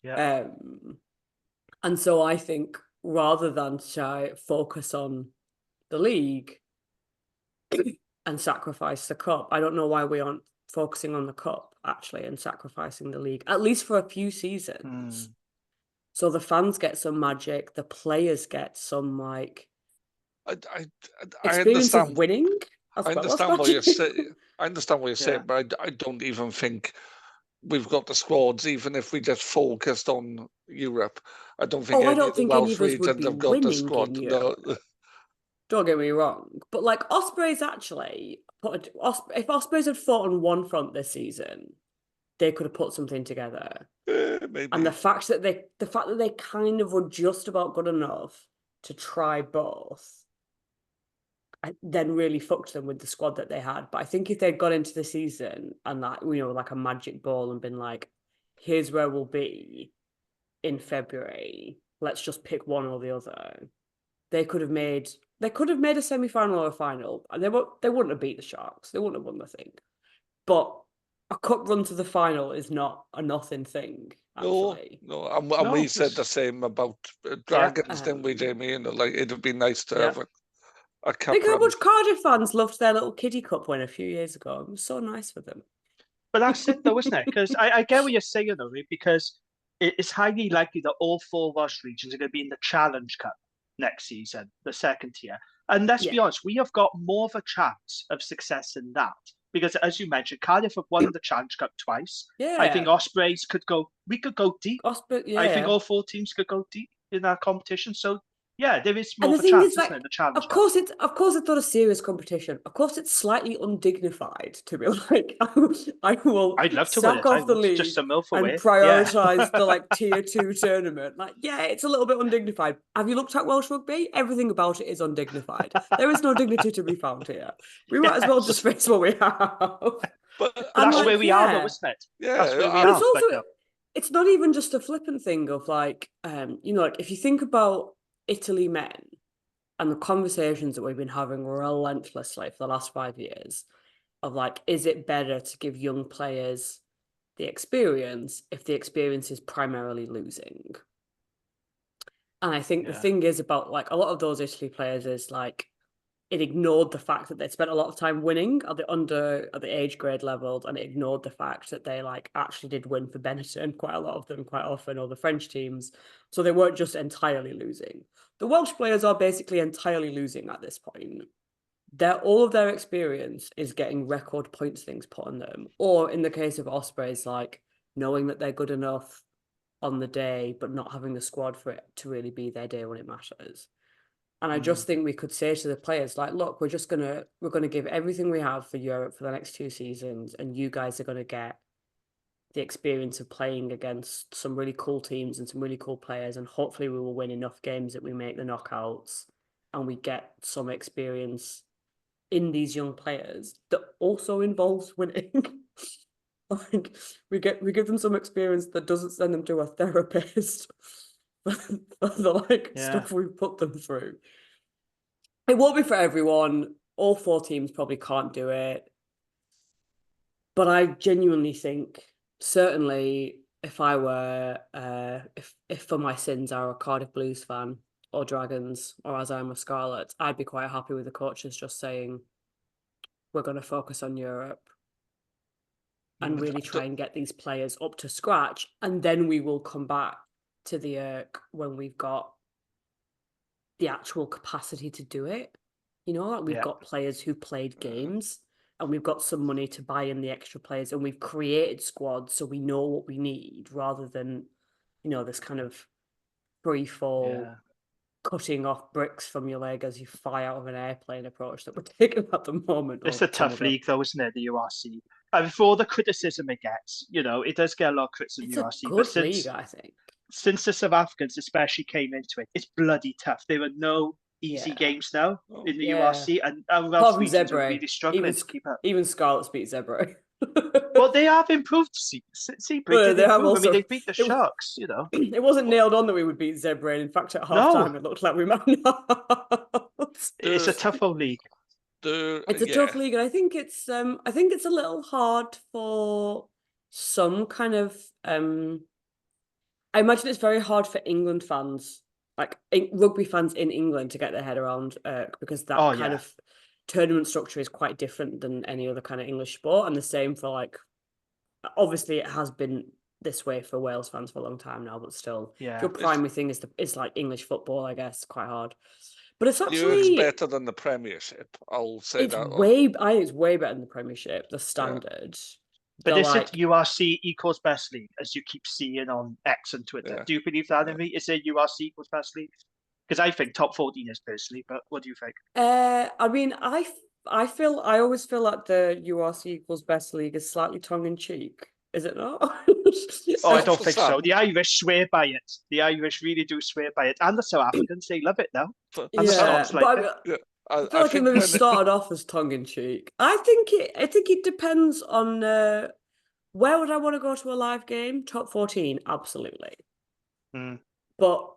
Yeah. And so I think rather than focus on the league and sacrifice the cup, I don't know why we aren't focusing on the cup actually and sacrificing the league, at least for a few seasons. So the fans get some magic, the players get some like experience of winning. I understand what you're saying. I understand what you're saying, but I don't even think we've got the squads, even if we just focused on Europe. I don't think any of the Welsh regions have got the squad. No. Don't get me wrong, but like Ospreys actually if Ospreys had fought on one front this season, they could have put something together. Maybe. And the fact that they kind of were just about good enough to try both, then really fucked them with the squad that they had. But I think if they'd got into the season and that, like a magic ball and been like, here's where we'll be in February, let's just pick one or the other, they could have made a semi-final or a final, and they wouldn't have beat the Sharks. They wouldn't have won the thing. But a cup run to the final is not a nothing thing, actually. No. And we said the same about Dragons, didn't we, Jamie? Like, it'd be nice to have a cup Think run. how much Cardiff fans loved their little kiddie cup win a few years ago. It was so nice for them. But that's it, though, isn't it? Because I get what you're saying, though, because it's highly likely that all four Welsh regions are going to be in the Challenge Cup next season, the second tier. And let's be honest, we have got more of a chance of success in that. Because as you mentioned, Cardiff have won the Challenge Cup twice. Yeah. I think Ospreys could go deep. I think all four teams could go deep in that competition. So yeah, there is more of a chance, isn't it, in the Challenge Cup? Of course it's not a serious competition. Of course it's slightly undignified to be like, I'd love to sack off the league just a and prioritise the like tier 2 tournament. Like, yeah, it's a little bit undignified. Have you looked at Welsh rugby? Everything about it is undignified. There is no dignity to be found here. We might as well just face what we have. But that's where we are, though, isn't it? Yeah, that's where we are. It's not even just a flippant thing of like, like if you think about Italy men and the conversations that we've been having relentlessly for the last 5 years of like, is it better to give young players the experience if the experience is primarily losing? And I think the thing is about like a lot of those Italy players is like, it ignored the fact that they spent a lot of time winning at the age grade levels, and it ignored the fact that they like actually did win for Benetton, quite a lot of them, quite often, or the French teams. So they weren't just entirely losing. The Welsh players are basically entirely losing at this point. All of their experience is getting record points things put on them, or in the case of Ospreys, like knowing that they're good enough on the day, but not having the squad for it to really be their day when it matters. And I just think we could say to the players, like, look, we're gonna give everything we have for Europe for the next 2 seasons, and you guys are gonna get the experience of playing against some really cool teams and some really cool players, and hopefully we will win enough games that we make the knockouts and we get some experience in these young players that also involves winning. Like we give them some experience that doesn't send them to a therapist for the stuff we've put them through. It won't be for everyone. All 4 teams probably can't do it. But I genuinely think, certainly if I were if for my sins I were a Cardiff Blues fan or Dragons, or as I'm a Scarlets, I'd be quite happy with the coaches just saying, we're going to focus on Europe and really try and get these players up to scratch, and then we will come back to the Irk when we've got the actual capacity to do it. Like we've got players who played games, and we've got some money to buy in the extra players, and we've created squads so we know what we need, rather than this kind of free fall cutting off bricks from your leg as you fly out of an airplane approach that we're taking at the moment. It's a tough league, though, isn't it, the URC? And for all the criticism it gets, it does get a lot of criticism. It's URC, a good league, I think. Since the South Africans especially came into it, it's bloody tough. There are no easy games now in the URC, and our Welsh regions are really struggling to keep up. Even Scarlets beat Zebra. Well, they have improved. Seabridge Well, did they have improve. I mean, also. they beat the It, Sharks, you know. it wasn't nailed on that we would beat Zebra. In fact, at half No. time, it looked like we might not. It's a tough old league. It's a tough league, and I think it's a little hard for some kind of I imagine it's very hard for England fans, like rugby fans in England, to get their head around because that kind of tournament structure is quite different than any other kind of English sport, and the same for like, obviously it has been this way for Wales fans for a long time now, but still, if your primary thing is like English football, I guess, quite hard. But it's actually better than the Premiership. I'll say it's that. I think it's way better than the Premiership, the standard. But is it URC equals best league, as you keep seeing on X and Twitter? Do you believe that, Amy? Is it URC equals best league? Because I think top 14 is personally, but what do you think? I mean, I always feel like the URC equals best league is slightly tongue in cheek. Is it not? Oh, I don't think so. The Irish swear by it. The Irish really do swear by it, and the South Africans, they love it now. And the Scots like it. I feel like it maybe started off as tongue in cheek. I think it depends on where would I want to go to a live game? Top 14, absolutely. But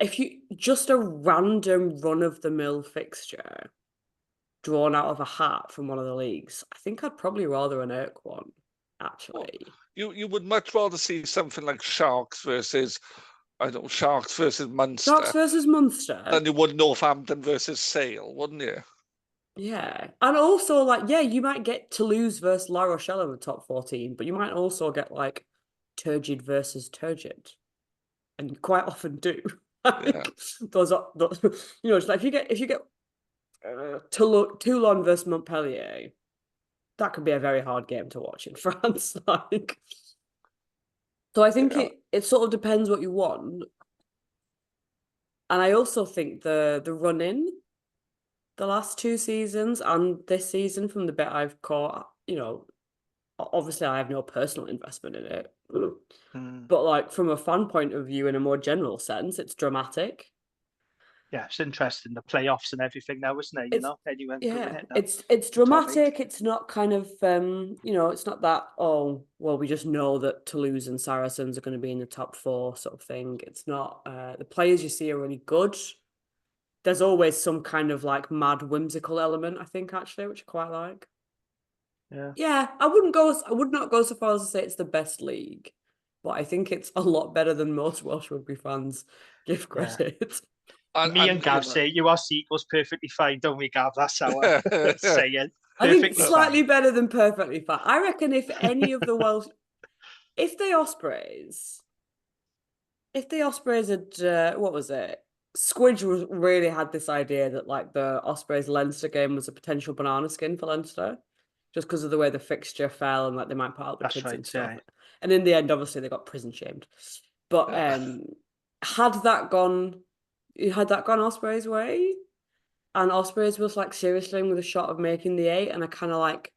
if you just a random run of the mill fixture drawn out of a hat from one of the leagues, I think I'd probably rather an Irk one, actually. Well, you would much rather see something like Sharks versus Munster. Sharks versus Munster. Than you would Northampton versus Sale, wouldn't you? Yeah. And also, like, you might get Toulouse versus La Rochelle in the top 14, but you might also get, like, Turgid versus Turgid. And you quite often do. Those are, you know, it's like if you get Toulon versus Montpellier, that could be a very hard game to watch in France. Like, so I think it sort of depends what you want. And I also think the run in the last 2 seasons and this season, from the bit I've caught, you know, obviously I have no personal investment in it, but like from a fan point of view, in a more general sense, it's dramatic. Yeah, it's interesting, the playoffs and everything now, isn't it? You know, anyone doing it now. It's dramatic. It's not kind of you know, it's not that, oh well, we just know that Toulouse and Saracens are going to be in the top 4 sort of thing. It's not. The players you see are really good. There's always some kind of like mad whimsical element, I think, actually, which I quite like. Yeah, I would not go so far as to say it's the best league, but I think it's a lot better than most Welsh rugby fans give credit. Me and Gav say URC equals perfectly fine, don't we, Gav? That's our saying. I think slightly better than perfectly fine. I reckon if any of the Welsh, if the Ospreys had, what was it? Squidge really had this idea that like the Ospreys Leinster game was a potential banana skin for Leinster, just because of the way the fixture fell and like they might put out the kids and stuff. Yeah. And in the end, obviously, they got prison shamed. But had that gone Ospreys' way, and Ospreys was like seriously with a shot of making the 8 and a kind of like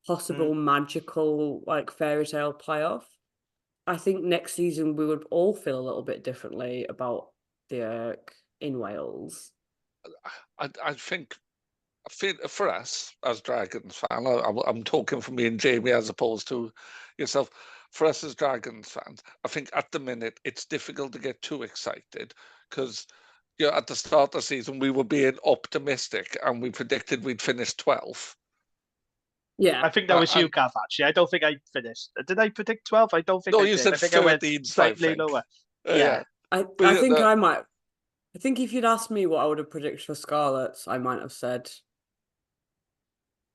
possible magical like fairy tale playoff, I think next season we would all feel a little bit differently about the Irk in Wales. I think for us as Dragons fan, I'm talking for me and Jamie as opposed to yourself. For us as Dragons fans, I think at the minute it's difficult to get too excited because at the start of the season we were being optimistic and we predicted we'd finish 12th. Yeah, I think that was you, Gav. Actually, I don't think I finished. Did I predict 12? I don't think. No, I you did. said I think 13, I went slightly lower. Yeah, I think I might. I think if you'd asked me what I would have predicted for Scarlets, I might have said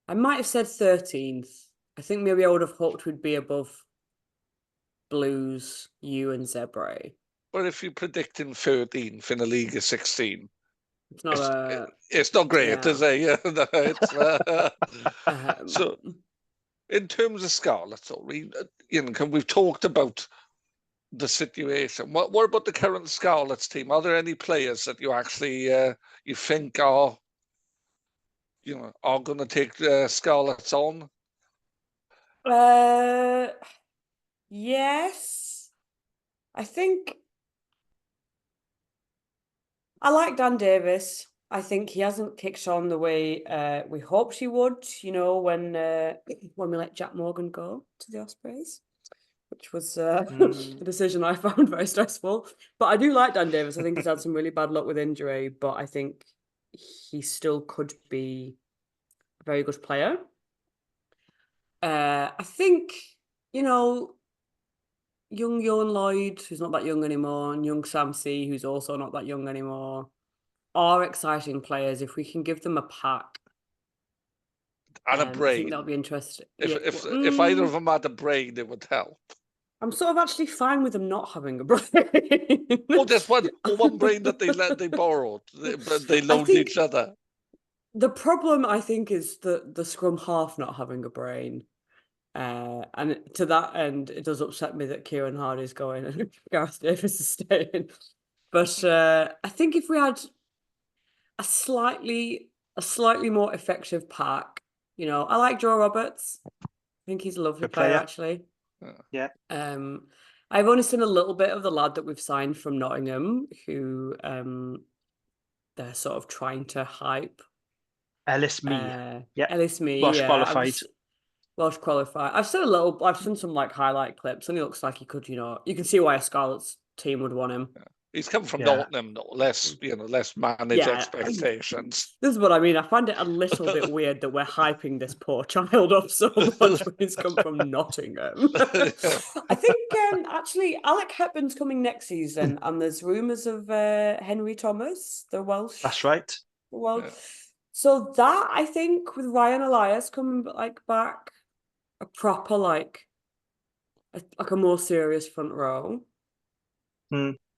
13th. I think maybe I would have hoped we'd be above Blues, you and Zebra. But if you're predicting 13th in a league of 16, it's not great, is it? Yeah, no, it's, so, in terms of Scarlets, we've talked about the situation. What about the current Scarlets team? Are there any players that you actually you think are going to take Scarlets on? Yes, I think I like Dan Davis. I think he hasn't kicked on the way we hoped he would, when we let Jack Morgan go to the Ospreys, which was a decision I found very stressful. But I do like Dan Davis. I think he's had some really bad luck with injury, but I think he still could be a very good player. I think, young Yohan Lloyd, who's not that young anymore, and young Sam C, who's also not that young anymore, are exciting players if we can give them a pack. And a I brain. think that'll be interesting. If either of them had a brain, it would help. I'm sort of actually fine with them not having a brain. Oh, there's one brain that they borrowed, but they loaned each other. The problem, I think, is the scrum half not having a brain. And to that end, it does upset me that Kieran Hardy's going and Gareth Davis is staying. But I think if we had a slightly more effective pack, I like Joe Roberts. I think he's a lovely player, actually. Yeah. I've only seen a little bit of the lad that we've signed from Nottingham, who they're sort of trying to hype. Ellis Mee. Ellis Mee. Welsh qualified. Welsh qualified. I've seen some like highlight clips, and he looks like he could, you can see why a Scarlets team would want him. Yeah. He's come from Nottingham, less manage expectations. This is what I mean. I find it a little bit weird that we're hyping this poor child up so much when he's come from Nottingham. I think actually Alec Hepburn's coming next season, and there's rumours of Henry Thomas, the Welsh. That's right. Well, so that I think with Ryan Elias coming back, a proper a more serious front row.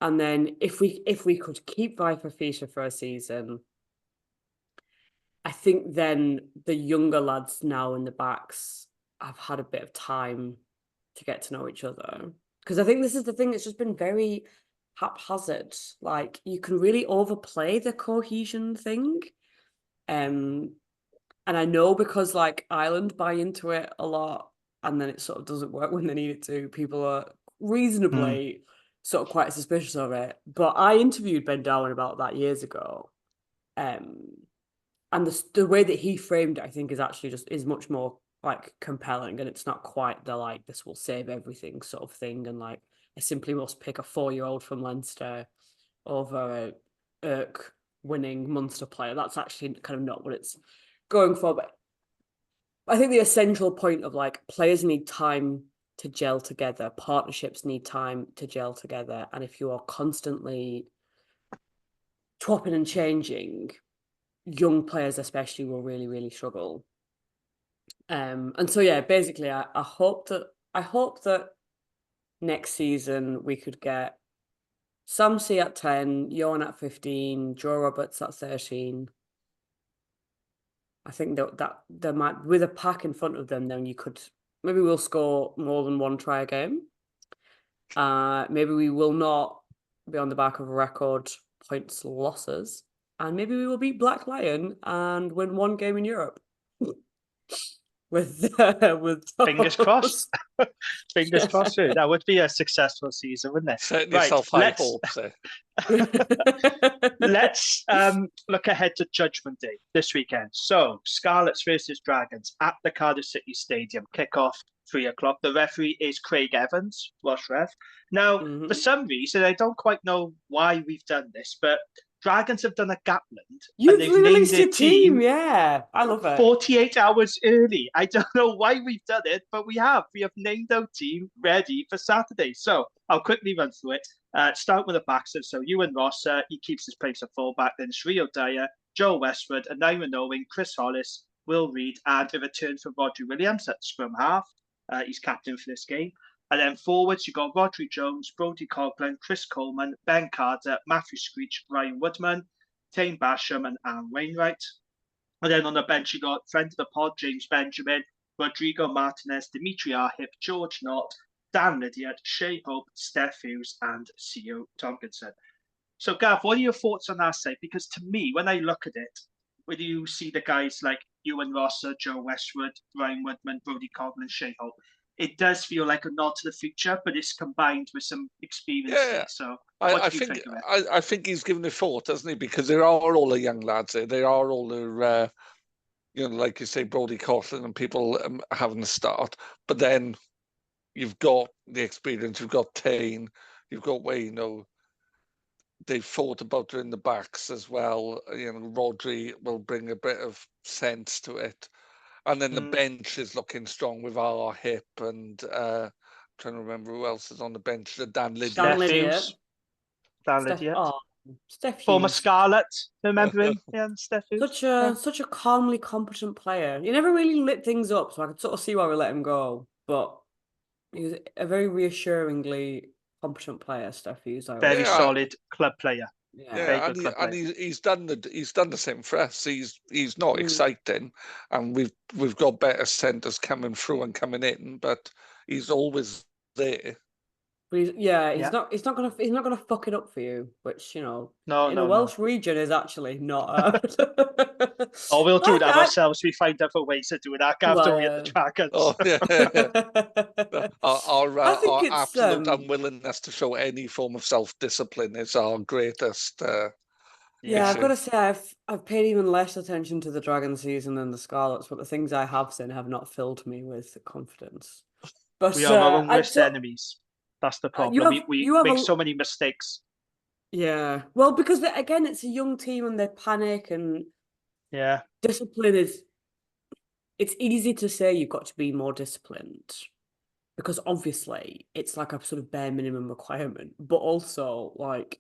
And then if we could keep Viper Fisher for a season, I think then the younger lads now in the backs have had a bit of time to get to know each other. Because I think this is the thing, it's just been very haphazard. Like, you can really overplay the cohesion thing. And I know because Ireland buy into it a lot, and then it sort of doesn't work when they need it to. People are reasonably sort of quite suspicious of it. But I interviewed Ben Darwin about that years ago. And the way that he framed it, I think, is actually is much more compelling, and it's not quite the this will save everything sort of thing. And I simply must pick a 4-year-old from Leinster over a Irk winning Munster player. That's actually kind of not what it's going for. But I think the essential point of players need time to gel together, partnerships need time to gel together, and if you are constantly swapping and changing, young players especially will really, really struggle. And so basically I hope that next season we could get Sam C at 10, Yohan at 15, Joe Roberts at 13. I think that there might, with a pack in front of them, then maybe we'll score more than one try a game. Maybe we will not be on the back of record points losses, and maybe we will beat Black Lion and win one game in Europe. with fingers crossed. Fingers crossed. That would be a successful season, wouldn't it? Set yourself high hopes. Let's look ahead to Judgement Day this weekend. So, Scarlets versus Dragons at the Cardiff City Stadium. Kickoff 3:00. The referee is Craig Evans, Welsh ref. Now, for some reason, I don't quite know why we've done this, but Dragons have done a Gatland. You've released your team, yeah. I love it. 48 hours early. I don't know why we've done it, but we have. We have named our team ready for Saturday. So I'll quickly run through it. Start with the backs. So Ewan Ross, he keeps his place at fullback. Then it's Rio Dyer, Joel Westwood, Anira Owen, Chris Hollis, Will Reid, and a return for Rodri Williams at scrum half. He's captain for this game. And then forwards, you've got Rodri Jones, Brodie Coughlin, Chris Coleman, Ben Carter, Matthew Screech, Ryan Woodman, Tane Basham, and Aaron Wainwright. And then on the bench, you got friend of the pod, James Benjamin, Rodrigo Martinez, Dimitri Arhip, George Knott, Dan Lydiard, Shea Hope, Steph Hughes, and CEO Tompkinson. So, Gav, what are your thoughts on that side? Because to me, when I look at it, when you see the guys like Ewan Rosser, Joe Westwood, Ryan Woodman, Brodie Coughlin, Shea Hope, it does feel like a nod to the future, but it's combined with some experience there. So what do you think of it? I think he's given it thought, hasn't he? Because there are all the young lads there. There are all the like you say, Brodie Coughlan and people having a start. But then you've got the experience. You've got Tane. You've got Wayno. They've thought about it in the backs as well. Rodri will bring a bit of sense to it. And then the bench is looking strong with our hip and trying to remember who else is on the bench. Dan Lydiate. Dan Lydiate. Dan Lydiate. Steph Former Hughes. Scarlets, remember him? Yeah, Steph Hughes. Such a calmly competent player. He never really lit things up, so I could sort of see why we let him go. But he was a very reassuringly competent player, Steph Hughes. Very solid club player. Yeah, and he's done the same for us. He's not exciting, and we've got better centres coming through and coming in, but he's always there. But he's not gonna fuck it up for you, which in a Welsh region is actually not. We'll do that ourselves. We find other ways of doing that after we hit the Dragons. Oh, yeah. Our absolute unwillingness to show any form of self-discipline is our greatest. Yeah, I've got to say I've paid even less attention to the Dragon season than the Scarlets, but the things I have seen have not filled me with confidence. But we are our own worst enemies. That's the problem. We make so many mistakes. Yeah. Well, because again, it's a young team and they panic and discipline is... It's easy to say you've got to be more disciplined because obviously it's like a sort of bare minimum requirement, but also like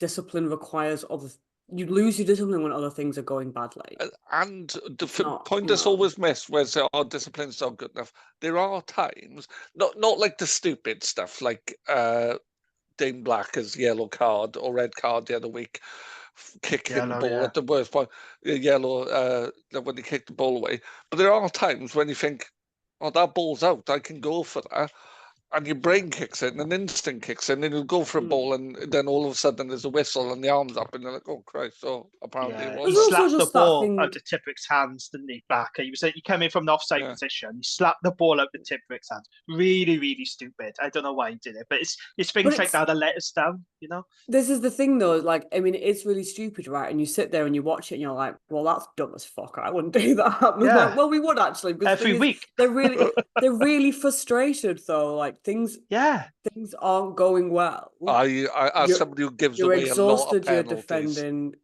discipline requires you lose your discipline when other things are going badly. And the point that's always missed where our discipline's not good enough, there are times, not like the stupid stuff, like Dane Blacker's yellow card or red card the other week, kicking the ball at the worst point, yellow when he kicked the ball away. But there are times when you think, oh, that ball's out, I can go for that. And your brain kicks in, and instinct kicks in, and you go for a ball, and then all of a sudden there's a whistle, and the arm's up, and you're like, "Oh Christ!" So apparently it was. He slapped the ball out of Tipuric's hands, didn't he? Blacker. He came in from an offside position. He slapped the ball out of Tipuric's hands. Really, really stupid. I don't know why he did it, but it's things like that that let us down. This is the thing, though. Like, I mean, it's really stupid, right? And you sit there and you watch it, and you're like, "Well, that's dumb as fuck. I wouldn't do that." Like, well, we would actually. Every week. They're really frustrated, though. Like things aren't going well. As somebody who gives away a lot of penalties. You're defending.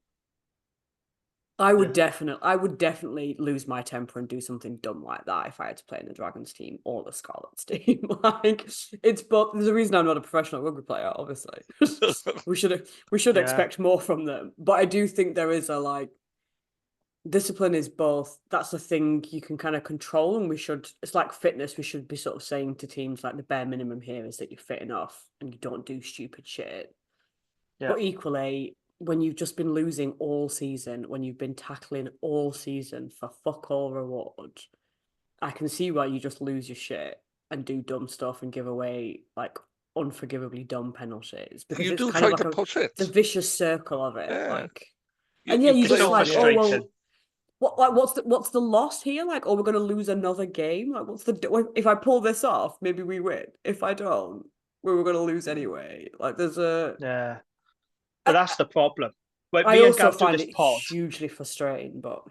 I would definitely lose my temper and do something dumb like that if I had to play in the Dragons team or the Scarlets team. Like it's both. There's a reason I'm not a professional rugby player. Obviously, we should expect more from them. But I do think there is a discipline is both. That's the thing you can kind of control, and it's like fitness. We should be sort of saying to teams like the bare minimum here is that you're fit enough and you don't do stupid shit. Yeah. But equally, when you've just been losing all season, when you've been tackling all season for fuck all reward, I can see why you just lose your shit and do dumb stuff and give away like unforgivably dumb penalties. Because you do try to push it. The vicious circle of it, you just like, oh well. What's the loss here? Like, we're going to lose another game. Like, if I pull this off, maybe we win. If I don't, we were going to lose anyway. Like, there's but that's the problem. Like, I also find it hugely frustrating. But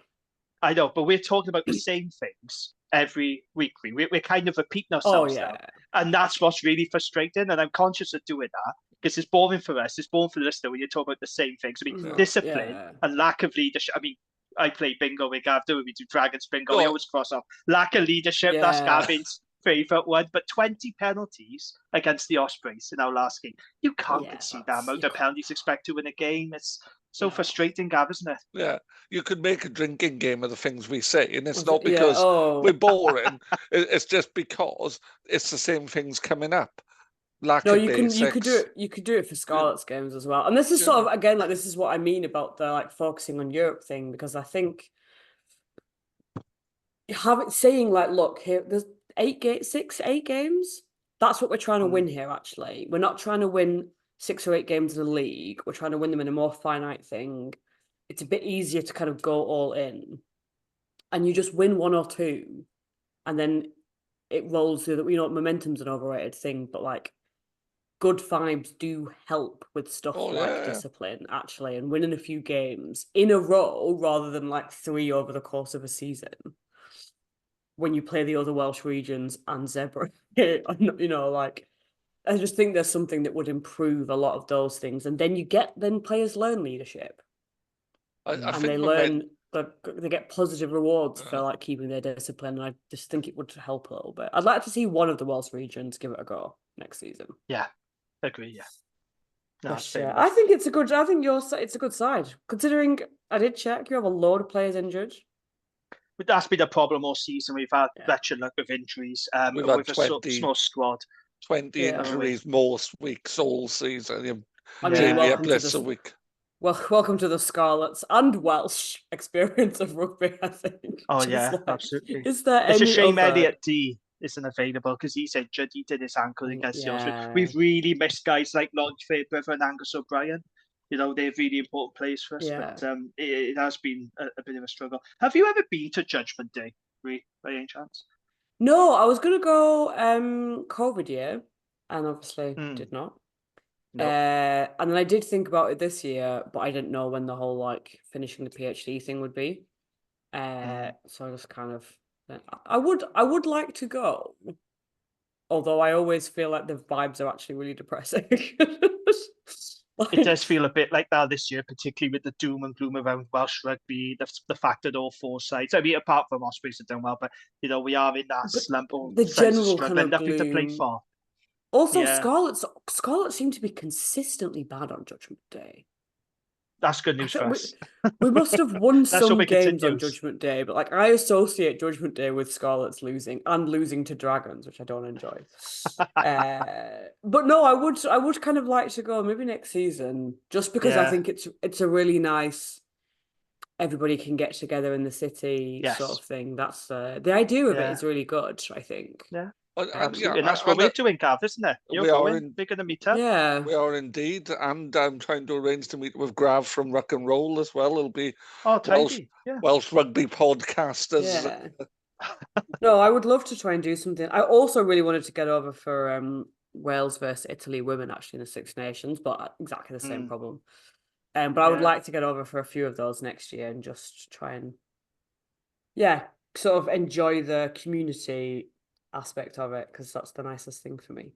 I know, but we're talking about the same things every week. We're kind of repeating ourselves now, and that's what's really frustrating. And I'm conscious of doing that because it's boring for us. It's boring for the listener when you talk about the same things. I mean, discipline and lack of leadership. I mean, I play bingo with Gavin. We do Dragons bingo. We always cross off. Lack of leadership. That's Gavin's favourite one. But 20 penalties against the Ospreys in our last game. You can't concede that amount of penalties expect to win a game. It's so frustrating, Gav, isn't it? Yeah. You could make a drinking game of the things we say. And it's not because we're boring. It's just because it's the same things coming up. You could do it for Scarlets games as well. And this is sort of, again, like this is what I mean about the like focusing on Europe thing, because I think saying like, look, here there's 8 games. That's what we're trying to win here, actually. We're not trying to win 6 or 8 games in the league. We're trying to win them in a more finite thing. It's a bit easier to kind of go all in. And you just win 1 or 2. And then it rolls through that. We know momentum's an overrated thing, but like good vibes do help with stuff like discipline, actually, and winning a few games in a row rather than like 3 over the course of a season. When you play the other Welsh regions and Zebra, you know, like I just think there's something that would improve a lot of those things, and then players learn leadership, and they learn that they get positive rewards for like keeping their discipline. And I just think it would help a little bit. I'd like to see one of the Welsh regions give it a go next season. Yeah. Agree, yeah. No, I think it's a good. I think it's a good side, considering I did check. You have a load of players injured. But that's been a problem all season. We've had wretched luck with injuries. We've had a small squad. 20 injuries most weeks all season. I mean, welcome to a week. Well, welcome to the Scarlets and Welsh experience of rugby, I think. Oh, yeah, absolutely. Is there it's a shame Elliot D isn't available because he's injured. He did his ankle against the We've really missed guys like Lloyd Fairbrother and Angus O'Brien. You know, they're really important players for us, but it has been a bit of a struggle. Have you ever been to Judgement Day, by any chance? No, I was going to go COVID year, and obviously did not. Nope. And then I did think about it this year, but I didn't know when the whole like finishing the PhD thing would be. So I just kind of, I would like to go, although I always feel like the vibes are actually really depressing. It does feel a bit like that this year, particularly with the doom and gloom around Welsh rugby, the fact that all 4 sides, I mean, apart from Ospreys have done well, but, you know, we are in that slump. The general kind of nothing to play for. Also, Scarlets seem to be consistently bad on Judgement Day. That's good news for us. We must have won some games on Judgement Day, but like I associate Judgement Day with Scarlets losing and losing to Dragons, which I don't enjoy. But no, I would kind of like to go maybe next season, just because I think it's a really nice. Everybody can get together in the city sort of thing. That's the idea of it is really good. I think. Yeah. And that's what we're doing, Gav, isn't it? We're going to meet up. Yeah, we are indeed, and I'm trying to arrange to meet with Grav from Rock and Roll as well. It'll be Welsh rugby podcasters. Yeah. No, I would love to try and do something. I also really wanted to get over for Wales versus Italy women actually in the Six Nations, but exactly the same problem. But I would like to get over for a few of those next year and just try and sort of enjoy the community aspect of it, because that's the nicest thing for me.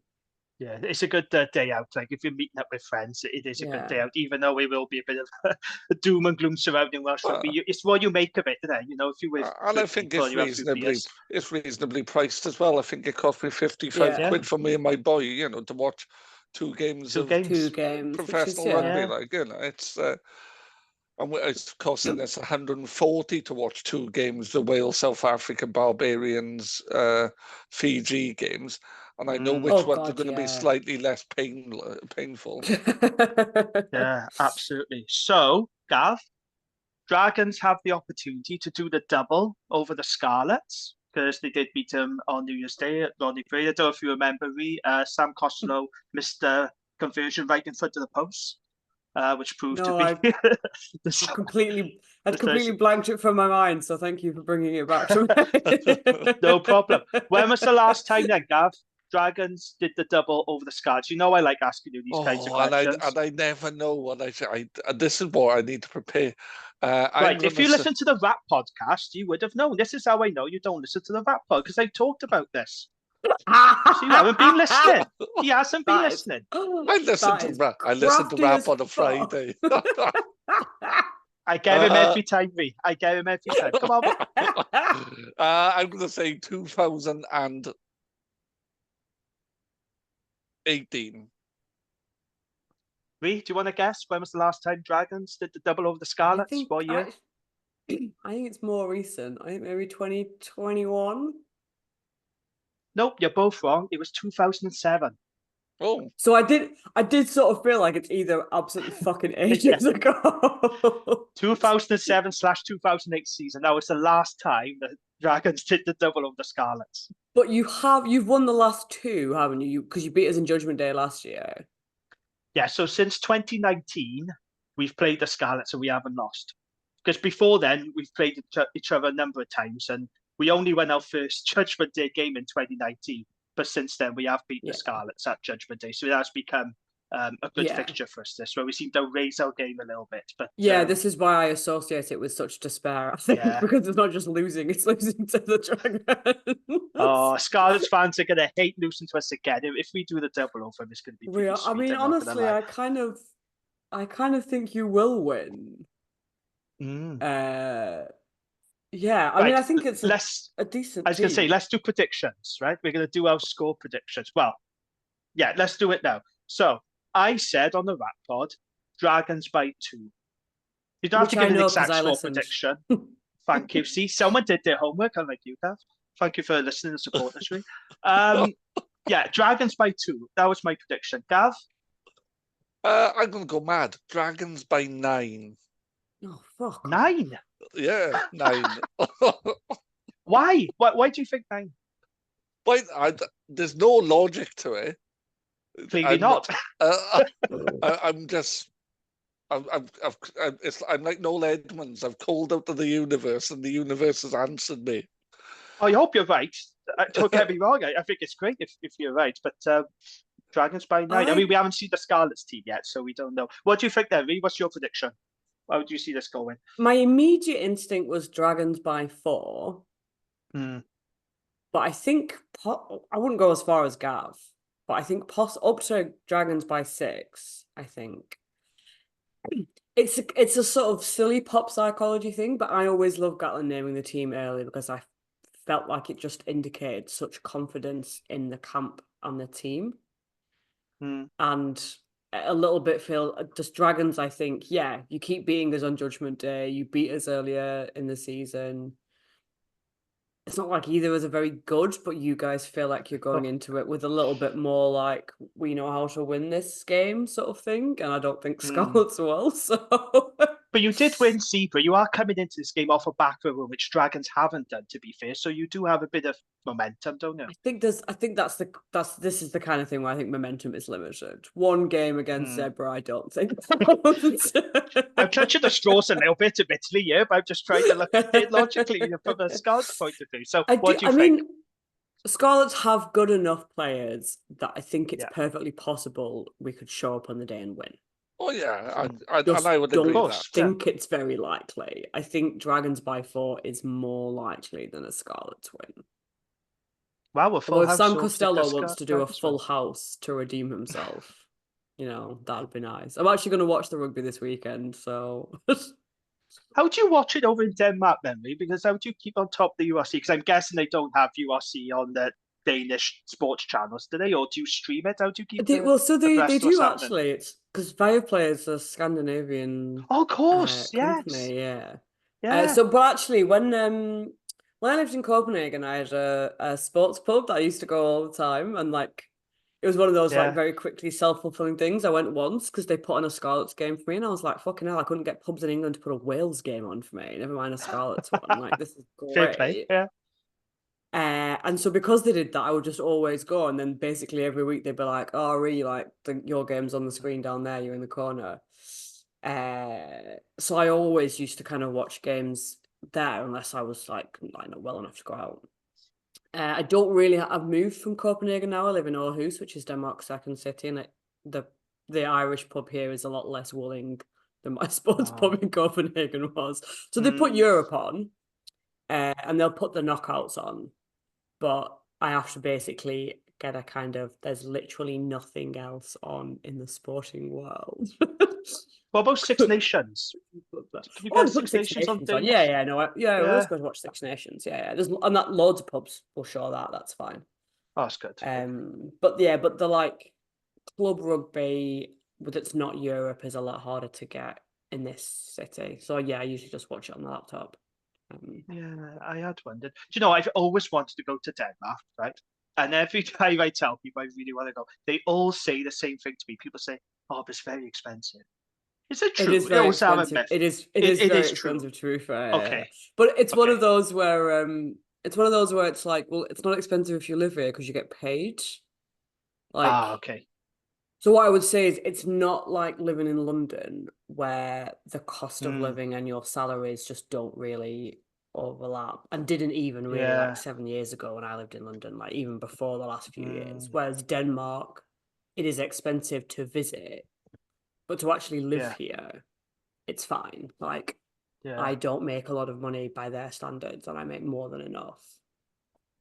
Yeah, it's a good day out. Like if you're meeting up with friends, it is a good day out, even though it will be a bit of a doom and gloom surrounding Welsh rugby. It's what you make of it, isn't it? You know, if you with and I think it's reasonably priced as well. I think it cost me 55 quid for me and my boy, you know, to watch two games of professional rugby. Like, you know, and it's costing us 140 to watch 2 games, the Wales, South Africa, Barbarians, Fiji games. And I know which ones are going to be slightly less painful. Yeah, absolutely. So, Gav, Dragons have the opportunity to do the double over the Scarlets, because they did beat them on New Year's Day at Rodney Gray. I don't know if you remember, Sam Costello missed the conversion right in front of the post. Which proved to be. I'd completely blanked it from my mind, so thank you for bringing it back to me. No problem. When was the last time then, Gav, Dragons did the double over the Scarlets? You know I like asking you these kinds of questions. And I never know what I say. This is what I need to prepare. Right, if you listen to the Rap podcast, you would have known. This is how I know you don't listen to the Rap pod, because I talked about this. So you haven't been listening. He hasn't been listening. I listen to rap on a Friday. I get him every time, Rhi. I get him every time. Come on. I'm going to say 2018. Rhi, do you want to guess? When was the last time Dragons did the double over the Scarlets? What year? I think it's more recent. I think maybe 2021. Nope, you're both wrong. It was 2007. Oh, so I did sort of feel like it's either absolutely fucking ages ago. 2007/2008 season. That was the last time the Dragons did the double over the Scarlets. But you've won the last 2, haven't you? Because you beat us in Judgement Day last year. Yeah. So since 2019, we've played the Scarlets and we haven't lost. Because before then, we've played each other a number of times, and We only won our first Judgement Day game in 2019, but since then we have beat the Scarlets at Judgement Day, so it has become a good fixture for us this, where we seem to raise our game a little bit. But this is why I associate it with such despair, I think, because it's not just losing, it's losing to the Dragons. Oh, Scarlets fans are going to hate losing to us again. If we do the double over, it's going to be pretty sweet. I mean, honestly, I kind of think you will win. Yeah, I mean, I think it's a decent I was going to say, let's do predictions, right? We're going to do our score predictions. Well, yeah, let's do it now. So, I said on the Rap Pod, Dragons by 2. You don't have to give an exact score prediction. Thank you. See, someone did their homework, unlike you, Gav. Thank you for listening and supporting us. Yeah, Dragons by 2. That was my prediction. Gav? I'm going to go mad. Dragons by 9. Oh, fuck. 9? Yeah, 9. Why? Why do you think 9? Why? There's no logic to it. Clearly not. I'm just. I'm like Noel Edmonds. I've called out to the universe, and the universe has answered me. I hope you're right. Don't get me wrong. I think it's great if you're right. But Dragons by 9. I mean, we haven't seen the Scarlets team yet, so we don't know. What do you think, then, Rhi? What's your prediction? How do you see this going? My immediate instinct was Dragons by 4. But I think I wouldn't go as far as Gav, but I think up to Dragons by 6. I think it's a sort of silly pop psychology thing, but I always love Gatlin naming the team early because I felt like it just indicated such confidence in the camp and the team, and a little bit feel just Dragons. I think you keep beating us on Judgment Day. You beat us earlier in the season. It's not like either is a very good, but you guys feel like you're going into it with a little bit more like, we know how to win this game sort of thing. And I don't think Scarlets will, so... But you did win Zebra. You are coming into this game off a back row, which Dragons haven't done, to be fair. So you do have a bit of momentum, don't you? I think this is the kind of thing where I think momentum is limited. One game against Zebra, I don't think. I'm clutching the straws a little bit, admittedly, yeah, but I'm just trying to look at it logically from a Scarlets point of view. So what do you think? Mean, Scarlets have good enough players that I think it's perfectly possible we could show up on the day and win. Oh yeah, I would agree with that. I think it's very likely. I think Dragons by 4 is more likely than a Scarlets win. Wow, a full house. If Sam Costello wants to do a full house to redeem himself, that'd be nice. I'm actually going to watch the rugby this weekend, so... How do you watch it over in Denmark, then, Rhi? Because how do you keep on top of the URC? Because I'm guessing they don't have URC on the Danish sports channels, do they? Or do you stream it? How do you keep they do actually. It's because Viaplay is a Scandinavian. Oh, of course, company, yes. Yeah. But actually, when I lived in Copenhagen, I had a sports pub that I used to go all the time, and it was one of those very quickly self-fulfilling things. I went once because they put on a Scarlets game for me, and I was like, "Fucking hell!" I couldn't get pubs in England to put a Wales game on for me. Never mind a Scarlets one. This is great. Fair play, yeah. And so because they did that, I would just always go, and then basically every week they'd be like, "Oh, Rhi, your game's on the screen down there. You're in the corner." So I always used to kind of watch games there, unless I was not well enough to go out. I don't really. I've moved from Copenhagen now. I live in Aarhus, which is Denmark's second city, and the Irish pub here is a lot less willing than my sports pub in Copenhagen was. So they put Europe on, and they'll put the knockouts on, but I have to basically get a kind of. There's literally nothing else on in the sporting world. What about Six Nations? Can you get Six Nations on? Yeah, I always go to watch Six Nations. Yeah. There's loads of pubs will show that. That's fine. Oh, that's good. But the club rugby, but it's not Europe, is a lot harder to get in this city. So I usually just watch it on the laptop. I had wondered. Do you know, I've always wanted to go to Denmark, right? And every time I tell people I really want to go, they all say the same thing to me. People say, "Oh, but it's very expensive." Is it true? It is very expensive. It is very expensive, to be fair. Okay. But it's one of those where it's like, well, it's not expensive if you live here because you get paid. Okay. So what I would say is it's not like living in London where the cost of living and your salaries just don't really overlap and didn't even really Yeah. like 7 years ago when I lived in London, like even before the last few years. Mm. Whereas Denmark, it is expensive to visit, but to actually live Yeah. here, it's fine. Like, Yeah. I don't make a lot of money by their standards, and I make more than enough.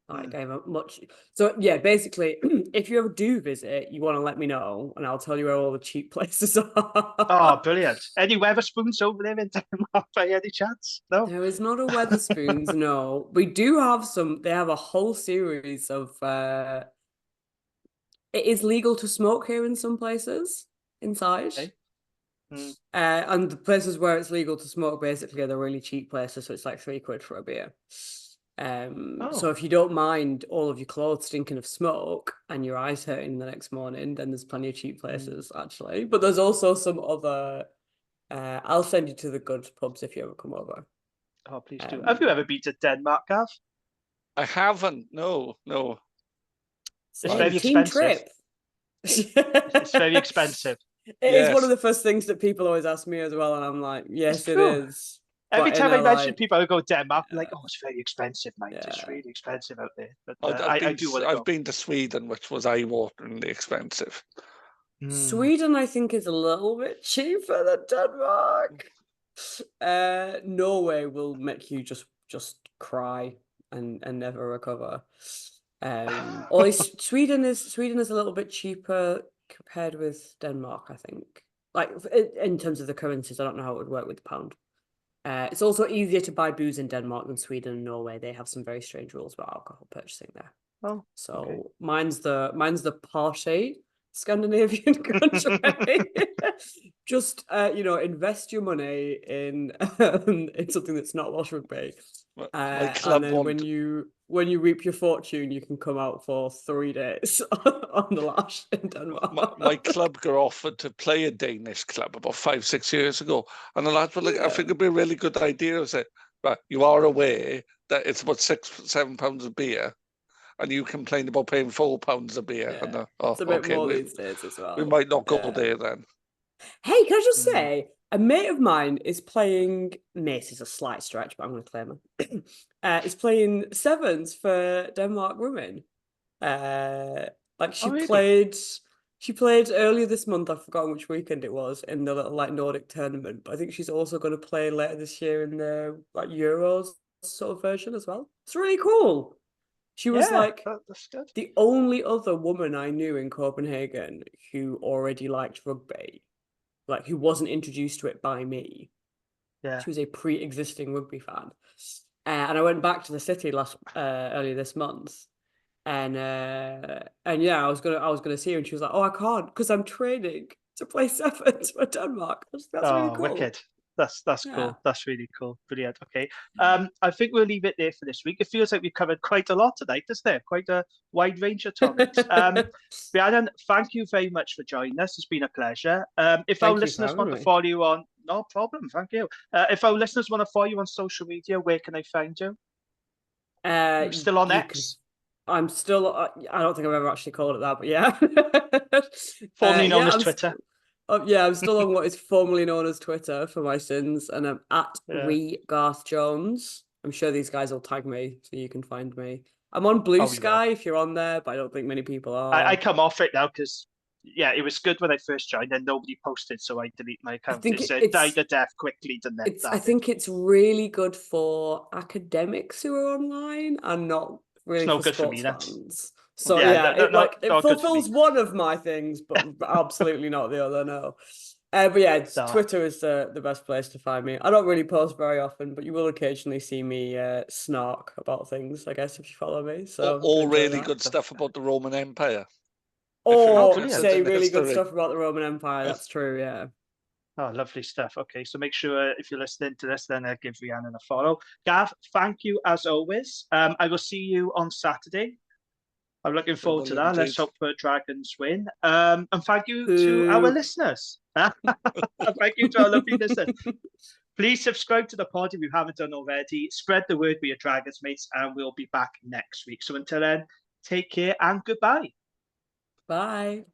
Like, I have a much. So yeah, basically, if you ever do visit, you want to let me know, and I'll tell you where all the cheap places are. Oh, brilliant. Any Weatherspoons over there in Denmark by any chance? No? There is not a Weatherspoons, no. We do have some. They have a whole series of. It is legal to smoke here in some places inside. Okay. Mm. And the places where it's legal to smoke basically are the really cheap places, so it's like £3 for a beer. So if you don't mind all of your clothes stinking of smoke and your eyes hurting the next morning, then there's plenty of cheap places actually. But there's also some other. I'll send you to the good pubs if you ever come over. Oh, please do. Have you ever been to Denmark, Gav? I haven't. No. It's very Team expensive. trip. It's very expensive. It is one of the first things that people always ask me as well, and I'm like, yes, it is. Every But time I mention like, people who go to Denmark, I'm like, oh, it's very expensive, mate. It's Yeah. really expensive out there. But I've I do want to go. been to Sweden, which was eye-wateringly expensive. Sweden, I think, is a little bit cheaper than Denmark. Norway will make you just cry and never recover. Although Sweden is a little bit cheaper compared with Denmark, I think. Like in terms of the currencies, I don't know how it would work with the pound. It's also easier to buy booze in Denmark than Sweden and Norway. They have some very strange rules about alcohol purchasing there. Oh, so okay. mine's the party Scandinavian country. Just invest your money in something that's not Welsh rugby. My club and then when you reap your fortune, you can come out for 3 days on the lash in Denmark. My club got offered to play a Danish club about 5-6 years ago, and the lads were like, I think it'd be a really good idea. I said, right, you are aware that it's about £6-7 a beer, and you complained about paying £4 a beer. Yeah. And It's a bit more these days as well. We might not go there then. Hey, can I just say, a mate of mine is playing. Mate is a slight stretch, but I'm going to claim her. Is playing sevens for Denmark women. She really? played earlier this month. I've forgotten which weekend it was in the little like Nordic tournament. But I think she's also going to play later this year in the like Euros sort of version as well. It's really cool. She was that's good. the only other woman I knew in Copenhagen who already liked rugby, like who wasn't introduced to it by me. Yeah. She was a pre-existing rugby fan. And I went back to the city earlier this month. And yeah, I was gonna see her, and she was like, "Oh, I can't because I'm training to play sevens for Denmark." That's really cool. Wicked. That's Yeah. cool. That's really cool. Brilliant. Okay. I think we'll leave it there for this week. It feels like we've covered quite a lot tonight, isn't there? Quite a wide range of topics. Rhiannon, thank you very much for joining us. It's been a pleasure. If our listeners want to follow you on, no problem. Thank you. If our listeners want to follow you on social media, where can they find you? You're still on X? I'm still. I don't think I've ever actually called it that, but yeah. Formerly known as Twitter. I'm still on what is formerly known as Twitter for my sins, and I'm at Rhiannon Garth Jones. I'm sure these guys will tag me so you can find me. I'm on Blue Sky if you're on there, but I don't think many people are. I come off it now because it was good when I first joined, and nobody posted, so I delete my account. It died a death quickly, didn't it? I think it's really good for academics who are online and not really for sports fans. So it fulfills one of my things, but absolutely not the other. No. But yeah, Twitter is the best place to find me. I don't really post very often, but you will occasionally see me snark about things, I guess, if you follow me. So all really good stuff about the Roman Empire. Say really good stuff about the Roman Empire. That's true, yeah. Oh, lovely stuff. Okay, so make sure if you're listening to this, then give Rhiannon a follow. Gav, thank you as always. I will see you on Saturday. I'm looking forward to that. Indeed. Let's hope for Dragons win. And thank you to our listeners. Thank you to our lovely listeners. Please subscribe to the pod if you haven't done already. Spread the word with your Dragons mates, and we'll be back next week. So until then, take care and goodbye. Bye.